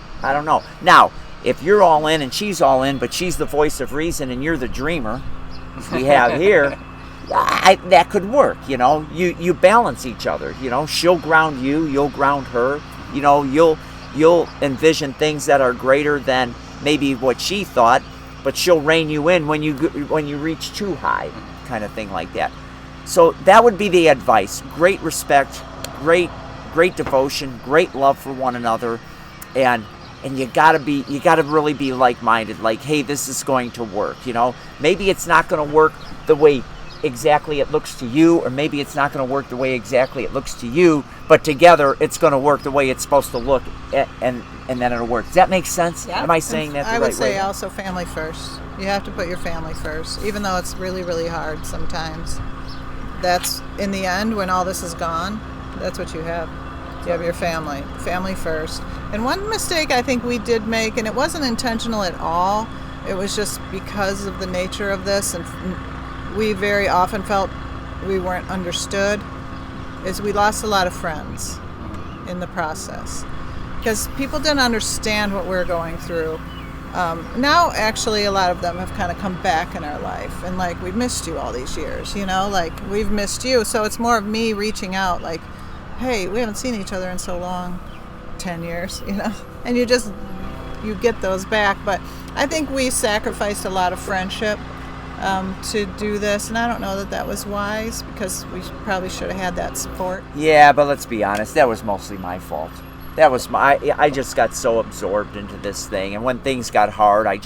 Now, if you're all in and she's all in, but she's the voice of reason and you're the dreamer we have here, that could work, You balance each other, She'll ground you, you'll ground her, you'll envision things that are greater than maybe what she thought, but she'll rein you in when you reach too high, kind of thing like that. So that would be the advice. Great respect, great devotion, great love for one another, and you gotta really be like-minded. Like, hey, this is going to work. Maybe it's not going to work the way exactly it looks to you, or maybe it's not going to work the way exactly it looks to you. But together, it's going to work the way it's supposed to look, and then it'll work. Does that make sense? Yeah. Am I saying that the right way?
I would say also family first. You have to put your family first, even though it's really, really hard sometimes. That's, in the end, when all this is gone, that's what you have. You have your family first. And one mistake I think we did make, and it wasn't intentional at all, it was just because of the nature of this, and we very often felt we weren't understood, is we lost a lot of friends in the process. Because people didn't understand what we're going through. Now, actually, a lot of them have kind of come back in our life, and like, we've missed you all these years, like, we've missed you. So it's more of me reaching out, like, hey, we haven't seen each other in so long, 10 years, and you get those back. But I think we sacrificed a lot of friendship to do this, and I don't know that was wise, because we probably should have had that support.
Yeah, but let's be honest, that was mostly my fault. I just got so absorbed into this thing, and when things got hard, I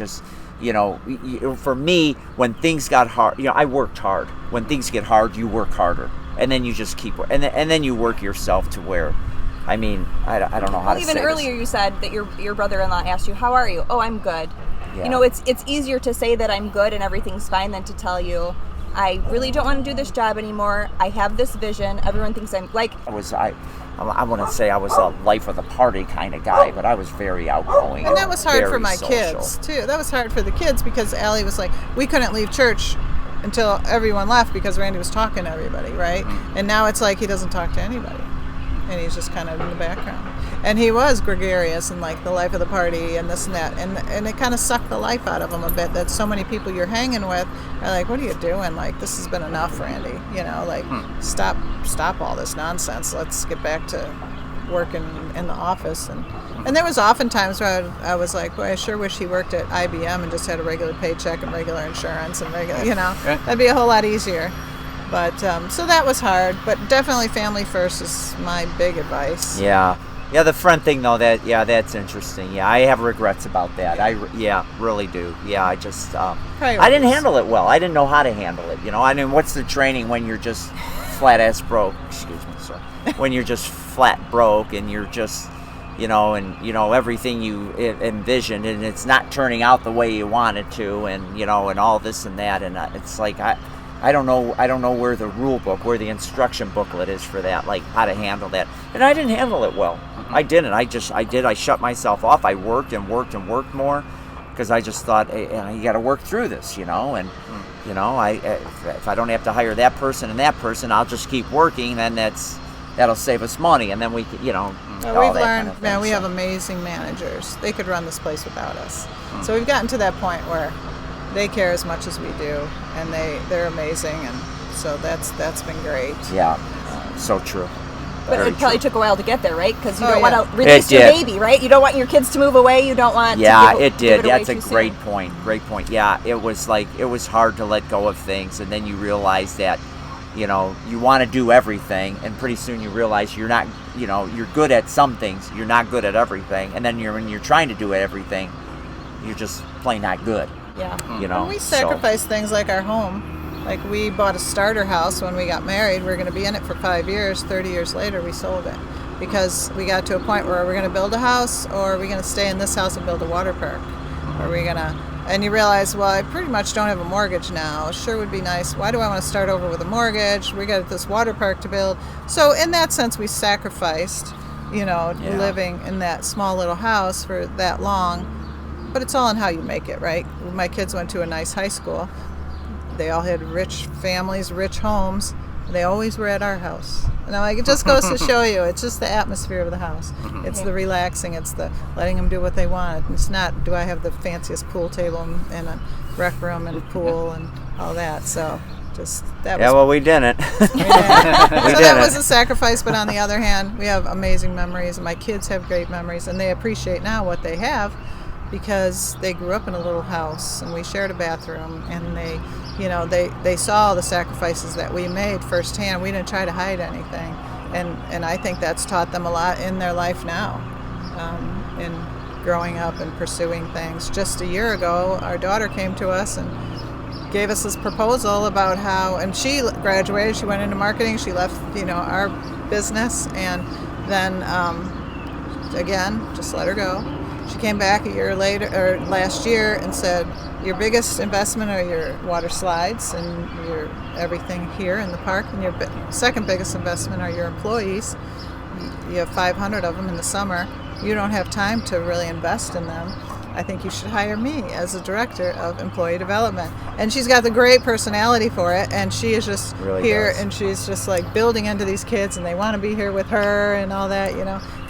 for me, when things got hard, I worked hard. When things get hard, you work harder, and then you just keep, and then you work yourself to where, I don't know how to say
even earlier
this.
You said that your brother-in-law asked you, "How are you?" "Oh, I'm good."
Yeah.
It's easier to say that I'm good and everything's fine than to tell you, I really don't want to do this job anymore. I have this vision. Everyone thinks I'm like...
I want to say I was a life of the party kind of guy, but I was very outgoing.
And that was hard for my
social.
kids, too. That was hard for the kids because Allie was like, we couldn't leave church until everyone left because Randy was talking to everybody, right? Mm-hmm. And now it's like he doesn't talk to anybody. And he's just kind of in the background. And he was gregarious and like the life of the party and this and that. And it kind of sucked the life out of him a bit that so many people you're hanging with are like, what are you doing? Like, this has been enough, Randy. Stop all this nonsense. Let's get back to working in the office. And there was often times where I was like, boy, I sure wish he worked at IBM and just had a regular paycheck and regular insurance and regular, that'd be a whole lot easier. But, so that was hard, but definitely family first is my big advice.
Yeah. Yeah, the friend thing, though, that's interesting. Yeah, I have regrets about that. Really do. Yeah, I just, I didn't handle it well. I didn't know how to handle it, what's the training when you're just flat-ass broke? Excuse me, sir. When you're just flat broke and you're just, everything you envisioned and it's not turning out the way you want it to and, and all this and that. And it's like, I don't know where the rule book, where the instruction booklet is for that, like how to handle that. And I didn't handle it well. Mm-hmm. I didn't. I shut myself off. I worked and worked and worked more because I just thought, hey, you got to work through this, and, if I don't have to hire that person and that person, I'll just keep working and that'll save us money. And then we,
we've learned, we have amazing managers. They could run this place without us. Mm-hmm. So we've gotten to that point where they care as much as we do, and they're amazing, and so that's been great.
Yeah, so true.
But
Very
it probably
true.
took a while to get there, right? Because you don't want to release your baby, right? You don't want your kids to move away. You don't want.
It did.
That's
a great point. Great point. Yeah, it was hard to let go of things, and then you realize that, you want to do everything, and pretty soon you realize you're not. You're good at some things. You're not good at everything, and then when you're trying to do everything, you're just plain not good.
Yeah.
And we sacrifice things like our home. Like we bought a starter house when we got married. We're going to be in it for 5 years. 30 years later, we sold it because we got to a point where we're going to build a house, or are we going to stay in this house and build a water park? Or are we going to? And you realize, well, I pretty much don't have a mortgage now. It sure would be nice. Why do I want to start over with a mortgage? We got this water park to build. So in that sense, we sacrificed, living in that small little house for that long. But it's all in how you make it, right? My kids went to a nice high school. They all had rich families, rich homes. They always were at our house. Now, it just goes to show you, it's just the atmosphere of the house. It's the relaxing. It's the letting them do what they want. It's not, do I have the fanciest pool table and a rec room and a pool and all that. So just that was...
Yeah, well, we didn't.
That was a sacrifice, but on the other hand, we have amazing memories, and my kids have great memories, and they appreciate now what they have, because they grew up in a little house and we shared a bathroom, and they saw the sacrifices that we made firsthand. We didn't try to hide anything, and I think that's taught them a lot in their life now, in growing up and pursuing things. Just a year ago, our daughter came to us and gave us this proposal about how, and she graduated, she went into marketing, she left our business, and then again, just let her go. She came back a year later, or last year, and said, your biggest investment are your water slides and your everything here in the park, and your second biggest investment are your employees. You have 500 of them in the summer. You don't have time to really invest in them. I think you should hire me as a director of employee development. And she's got the great personality for it, and she is just
really
here,
does.
and she's just like building into these kids, and they want to be here with her and all that,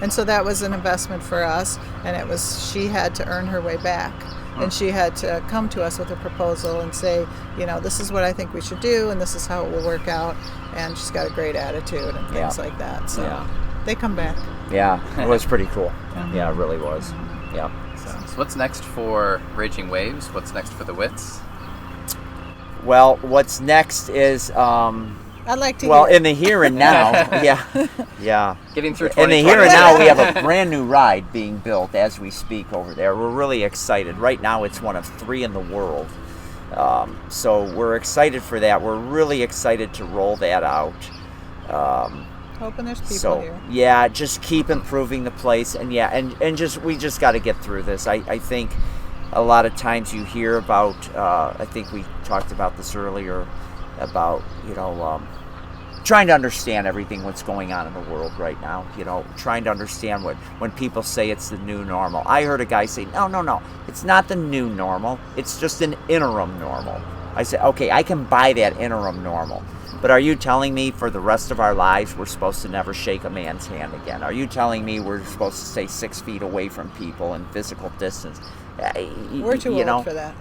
And so that was an investment for us, and she had to earn her way back. And she had to come to us with a proposal and say, this is what I think we should do, and this is how it will work out. And she's got a great attitude and things like that. So they come back.
Yeah, it was pretty cool. Yeah, it really was. Yeah.
So what's next for Raging Waves? What's next for the Witts?
Well, what's next is
I'd like to
Well,
hear.
in the here and now, yeah.
Getting through
In
2020.
the here and now, we have a brand new ride being built as we speak over there. We're really excited. Right now, it's one of 3 in the world. So we're excited for that. We're really excited to roll that out.
Hoping there's people here.
Yeah, just keep improving the place, and we just got to get through this. I think a lot of times you hear about. I think we talked about this earlier about trying to understand everything what's going on in the world right now. Trying to understand when people say it's the new normal. I heard a guy say, no, it's not the new normal. It's just an interim normal. I said, okay, I can buy that interim normal. But are you telling me for the rest of our lives we're supposed to never shake a man's hand again? Are you telling me we're supposed to stay 6 feet away from people in physical distance?
We're too old for that.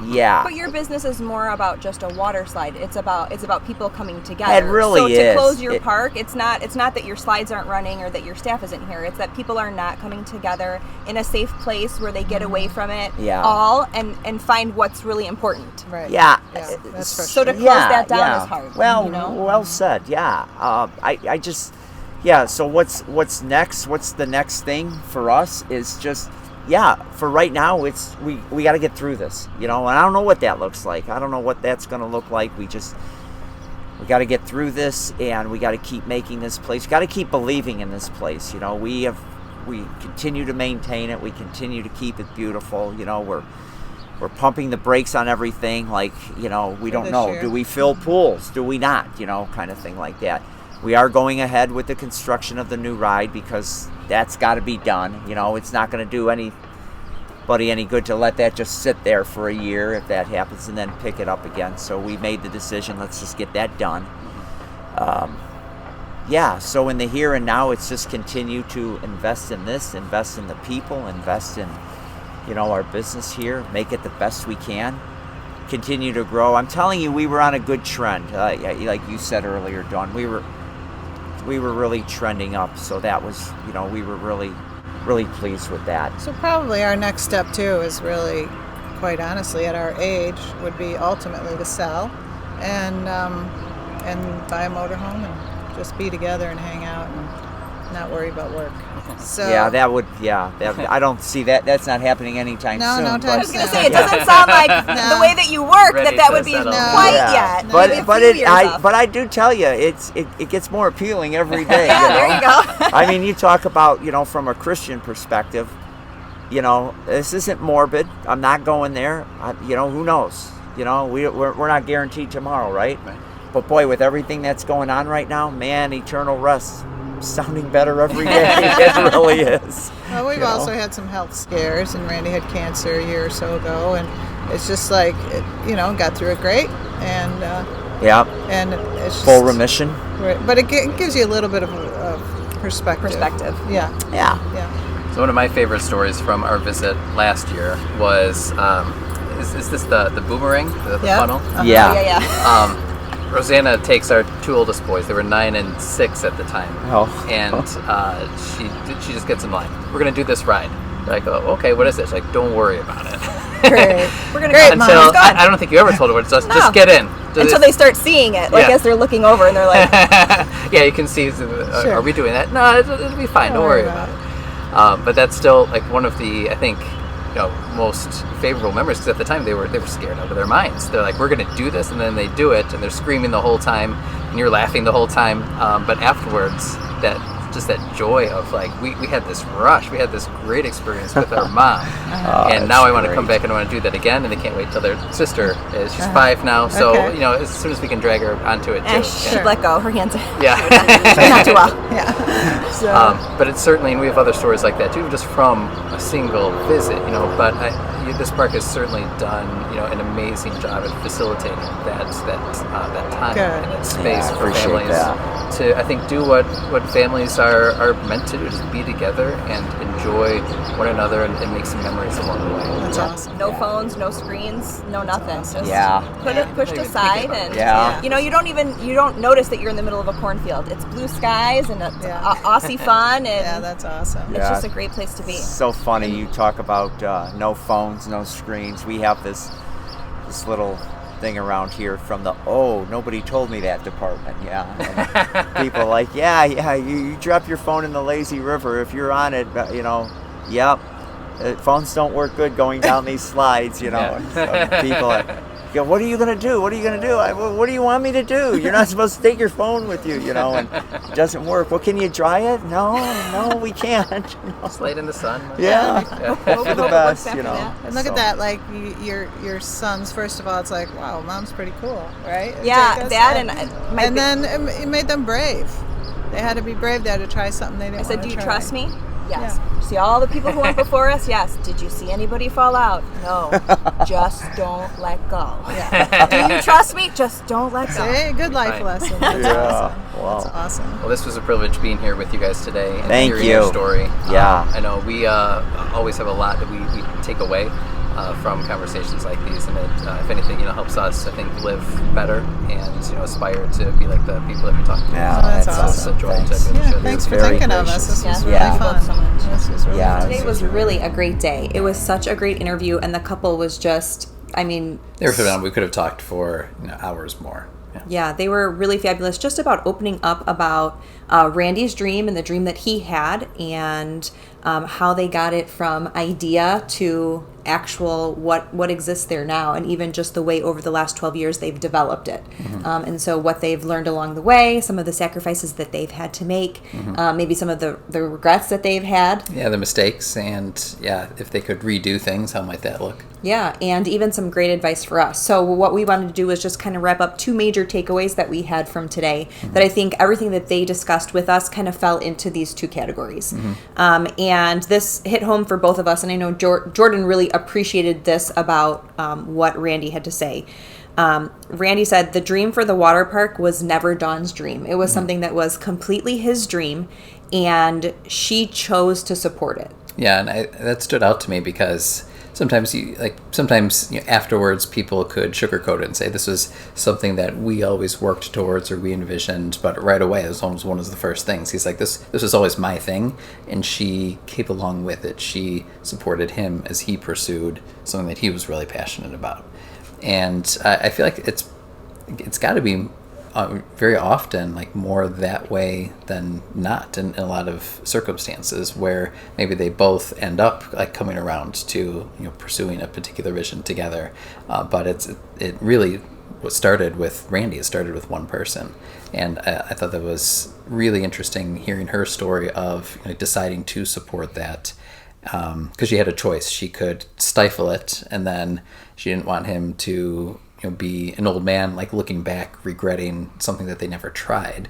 Yeah.
But your business is more about just a water slide. It's about people coming together.
It really
is. So to
is.
close your park, it's not that your slides aren't running or that your staff isn't here. It's that people are not coming together in a safe place where they get away from it all and find what's really important.
Right.
Yeah.
That's for
So
sure.
to close that down is hard.
Well, well said. Yeah. I just. Yeah. So what's next? What's the next thing for us? Is just. Yeah, for right now, it's we got to get through this, and I don't know what that looks like. I don't know what that's going to look like. We got to get through this, and we got to keep making this place. We got to keep believing in this place. We continue to maintain it. We continue to keep it beautiful. We're pumping the brakes on everything. Like, we don't know.
Year.
Do we fill pools? Do we not? Kind of thing like that. We are going ahead with the construction of the new ride because that's got to be done. It's not going to do anybody any good to let that just sit there for a year if that happens and then pick it up again. So we made the decision, let's just get that done. So in the here and now, it's just continue to invest in this, invest in the people, invest in, our business here, make it the best we can. Continue to grow. I'm telling you, we were on a good trend. Like you said earlier, Dawn, we were really trending up, so that was, we were really pleased with that.
So probably our next step too is really, quite honestly, at our age, would be ultimately to sell and buy a motorhome and just be together and hang out and not worry about work. So
I don't see that. That's not happening anytime soon.
No time
I was
soon.
going to say, it doesn't sound like the way that you work
Ready
that
to
would be
settle.
quite yet.
But
Maybe a few years off.
but I do tell you, it gets more appealing every day.
There you go.
I mean, you talk about from a Christian perspective, this isn't morbid. I'm not going there. Who knows? We're not guaranteed tomorrow, right? But boy, with everything that's going on right now, man, eternal rest. Sounding better every day. It really is.
Well, we've also had some health scares, and Randy had cancer a year or so ago, and it's just like, got through it great, and and it's just,
full remission.
Right, but it gives you a little bit of perspective. Yeah.
So one of my favorite stories from our visit last year was, is this the boomerang, the funnel?
Yeah.
Rosanna takes our 2 oldest boys. They were 9 and 6 at the time.
Oh.
And she just gets in line. We're going to do this ride. I go, okay, what is this? Like, don't worry about it.
Great.
We're going to go
Until I don't think you ever told her what it's just get in.
Until they start seeing it, as they're looking over and they're like,
yeah, you can see, are we doing that? No, it'll be fine. Don't worry about it. But that's still like one of the, I think, most favorable memories, because at the time they were scared out of their minds. They're like, we're going to do this, and then they do it, and they're screaming the whole time, and you're laughing the whole time. But afterwards, that joy of like, we had this rush, we had this great experience with our mom, and now I want to come back and I want to do that again, and they can't wait till their sister she's 5 now, so as soon as we can drag her onto it too.
She'd let go, her hands
not
too well.
So.
But it's certainly, and we have other stories like that too, just from a single visit, but this park has certainly done an amazing job at facilitating that time and that space for families to, I think, do what families are meant to do, just be together and enjoy one another and make some memories along the way.
That's awesome.
No phones, no screens, no nothing. Just put it pushed aside, and you don't notice that you're in the middle of a cornfield. It's blue skies and Aussie fun, and
that's awesome.
It's just a great place to be.
So funny. You talk about no phones, no screens. We have this thing around here from the, oh, nobody told me that department. Yeah. And people like, yeah, you drop your phone in the lazy river if you're on it, yep. Phones don't work good going down these slides, And so people go, what are you going to do? What are you going to do? What do you want me to do? You're not supposed to take your phone with you, and it doesn't work. Well, can you dry it? No, we can't.
Slate in the sun.
Yeah. Hope for the best,
And look at that, like your sons, first of all, it's like, wow, mom's pretty cool, right?
Yeah,
and then it made them brave. They had to be brave. They had to try something they didn't want to try.
I said, do you trust me? Yes. Yeah. See all the people who went before us? Yes. Did you see anybody fall out? No. Just don't let go. Yeah. Do you trust me? Just don't let go.
See, good life lesson. That's awesome.
Wow.
That's awesome.
Well, this was a privilege being here with you guys today and
Thank
hearing
you.
your story.
Yeah.
I know we always have a lot that we take away from conversations like these, and it, if anything, helps us, I think, live better and aspire to be like the people that we talk to.
Yeah,
that's
It's
awesome.
a joy to be able to share
Thanks
these.
for thinking of us. This was really
Yeah.
fun.
So much.
This was really fun.
Today was really a great day. It was such a great interview, and the couple was just,
They were phenomenal. We could have talked for hours more.
Yeah, they were really fabulous. Just about opening up about Randy's dream and the dream that he had, and how they got it from idea to actual what exists there now, and even just the way over the last 12 years they've developed it.
Mm-hmm.
And so what they've learned along the way, some of the sacrifices that they've had to make, maybe some of the regrets that they've had.
Yeah, the mistakes, and if they could redo things, how might that look?
Yeah, and even some great advice for us. So what we wanted to do was just kind of wrap up two major takeaways that we had from today, that I think everything that they discussed with us kind of fell into these two categories. And this hit home for both of us, and I know Jordan really appreciated this about what Randy had to say. Randy said the dream for the water park was never Dawn's dream. It was something that was completely his dream, and she chose to support it.
Yeah, and that stood out to me because sometimes afterwards people could sugarcoat it and say this was something that we always worked towards or we envisioned, but right away it was almost one of the first things. He's like, this was always my thing, and she came along with it. She supported him as he pursued something that he was really passionate about. And I feel like it's got to be very often more that way than not in a lot of circumstances where maybe they both end up coming around to pursuing a particular vision together, but it really started with Randy. It started with one person, and I thought that was really interesting hearing her story of deciding to support that, because she had a choice. She could stifle it, and then she didn't want him to be an old man looking back regretting something that they never tried,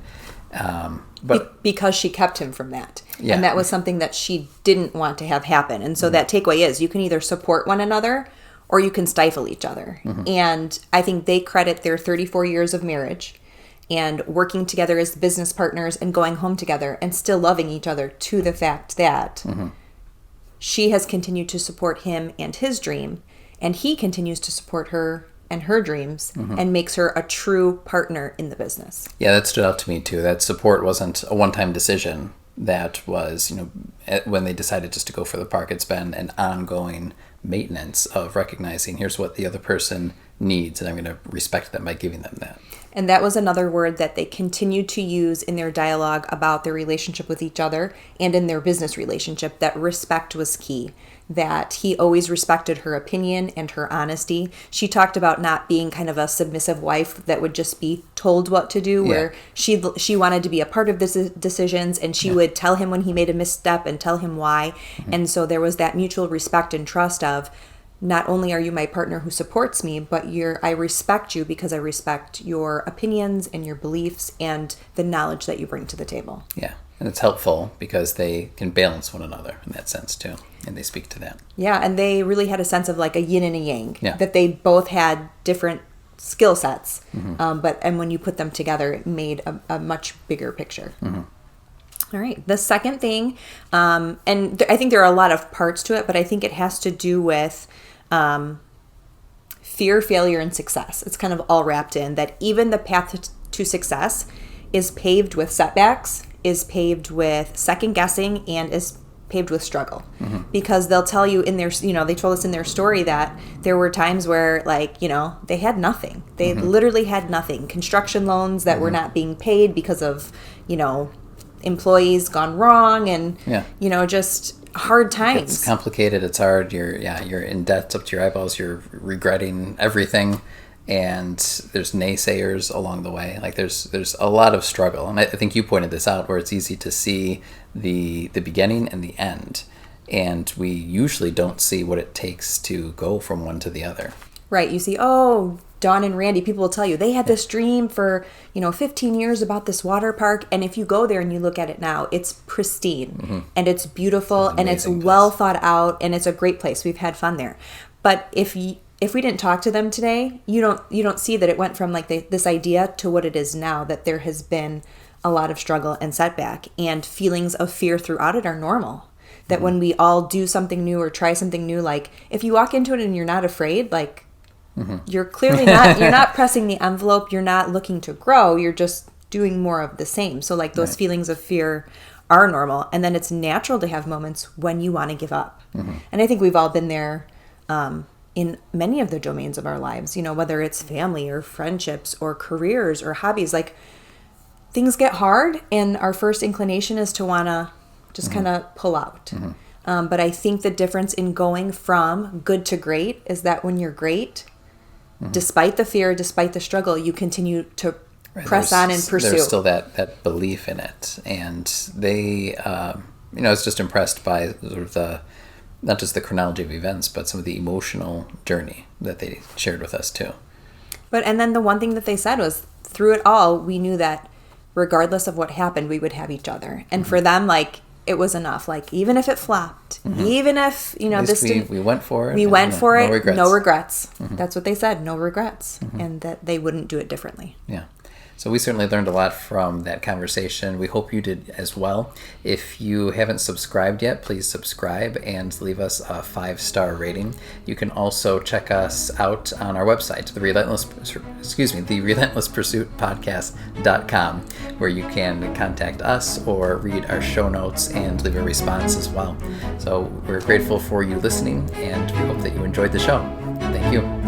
but
because she kept him from that.
Yeah.
And that was something that she didn't want to have happen. And so that takeaway is you can either support one another or you can stifle each other. And I think they credit their 34 years of marriage and working together as business partners and going home together and still loving each other to the fact that she has continued to support him and his dream, and he continues to support her and her dreams, and makes her a true partner in the business.
Yeah, that stood out to me too. That support wasn't a one-time decision. That was, when they decided just to go for the park, it's been an ongoing maintenance of recognizing here's what the other person needs, and I'm going to respect them by giving them that.
And that was another word that they continued to use in their dialogue about their relationship with each other and in their business relationship, that respect was key, that he always respected her opinion and her honesty. She talked about not being kind of a submissive wife that would just be told what to do, where she wanted to be a part of the decisions, and she would tell him when he made a misstep and tell him why. And so there was that mutual respect and trust of, not only are you my partner who supports me, but I respect you because I respect your opinions and your beliefs and the knowledge that you bring to the table.
Yeah, and it's helpful because they can balance one another in that sense too, and they speak to that.
Yeah, and they really had a sense of a yin and a yang,
Yeah.
that they both had different skill sets, and when you put them together, it made a much bigger picture. All right, the second thing, and I think there are a lot of parts to it, but I think it has to do with fear, failure, and success. It's kind of all wrapped in that. Even the path to success is paved with setbacks, is paved with second guessing, and is paved with struggle, because they'll tell you in their, they told us in their story that there were times where, like, they had nothing. They literally had nothing. Construction loans that were not being paid because of, employees gone wrong, and just hard times.
It's complicated. It's hard. You're in debt up to your eyeballs. You're regretting everything, and there's naysayers along the way. Like there's a lot of struggle, and I think you pointed this out, where it's easy to see the beginning and the end, and we usually don't see what it takes to go from one to the other.
Right. You see, Dawn and Randy, people will tell you they had this dream for 15 years about this water park, and if you go there and you look at it now, it's pristine and it's beautiful and it's well thought out, and it's a great place. We've had fun there. But if we didn't talk to them today, you don't see that it went from like this idea to what it is now, that there has been a lot of struggle and setback, and feelings of fear throughout it are normal. That when we all do something new or try something new, like if you walk into it and you're not afraid, like you're clearly not, you're not pressing the envelope, you're not looking to grow, you're just doing more of the same. So like those feelings of fear are normal. And then it's natural to have moments when you want to give up. And I think we've all been there in many of the domains of our lives, whether it's family or friendships or careers or hobbies. Like things get hard and our first inclination is to want to just kind of pull out. But I think the difference in going from good to great is that when you're great, despite the fear, despite the struggle, you continue to press on and pursue.
There's still that belief in it. And they, I was just impressed by sort of not just the chronology of events, but some of the emotional journey that they shared with us too.
And then the one thing that they said was, through it all, we knew that regardless of what happened, we would have each other. And for them, like, it was enough. Like, even if it flopped, even if, this didn't...
We went for it.
We went for it.
No regrets.
No regrets. That's what they said. No regrets. And that they wouldn't do it differently.
Yeah. So we certainly learned a lot from that conversation. We hope you did as well. If you haven't subscribed yet, please subscribe and leave us a 5-star rating. You can also check us out on our website, the Relentless Pursuit Podcast.com, where you can contact us or read our show notes and leave a response as well. So we're grateful for you listening, and we hope that you enjoyed the show. Thank you.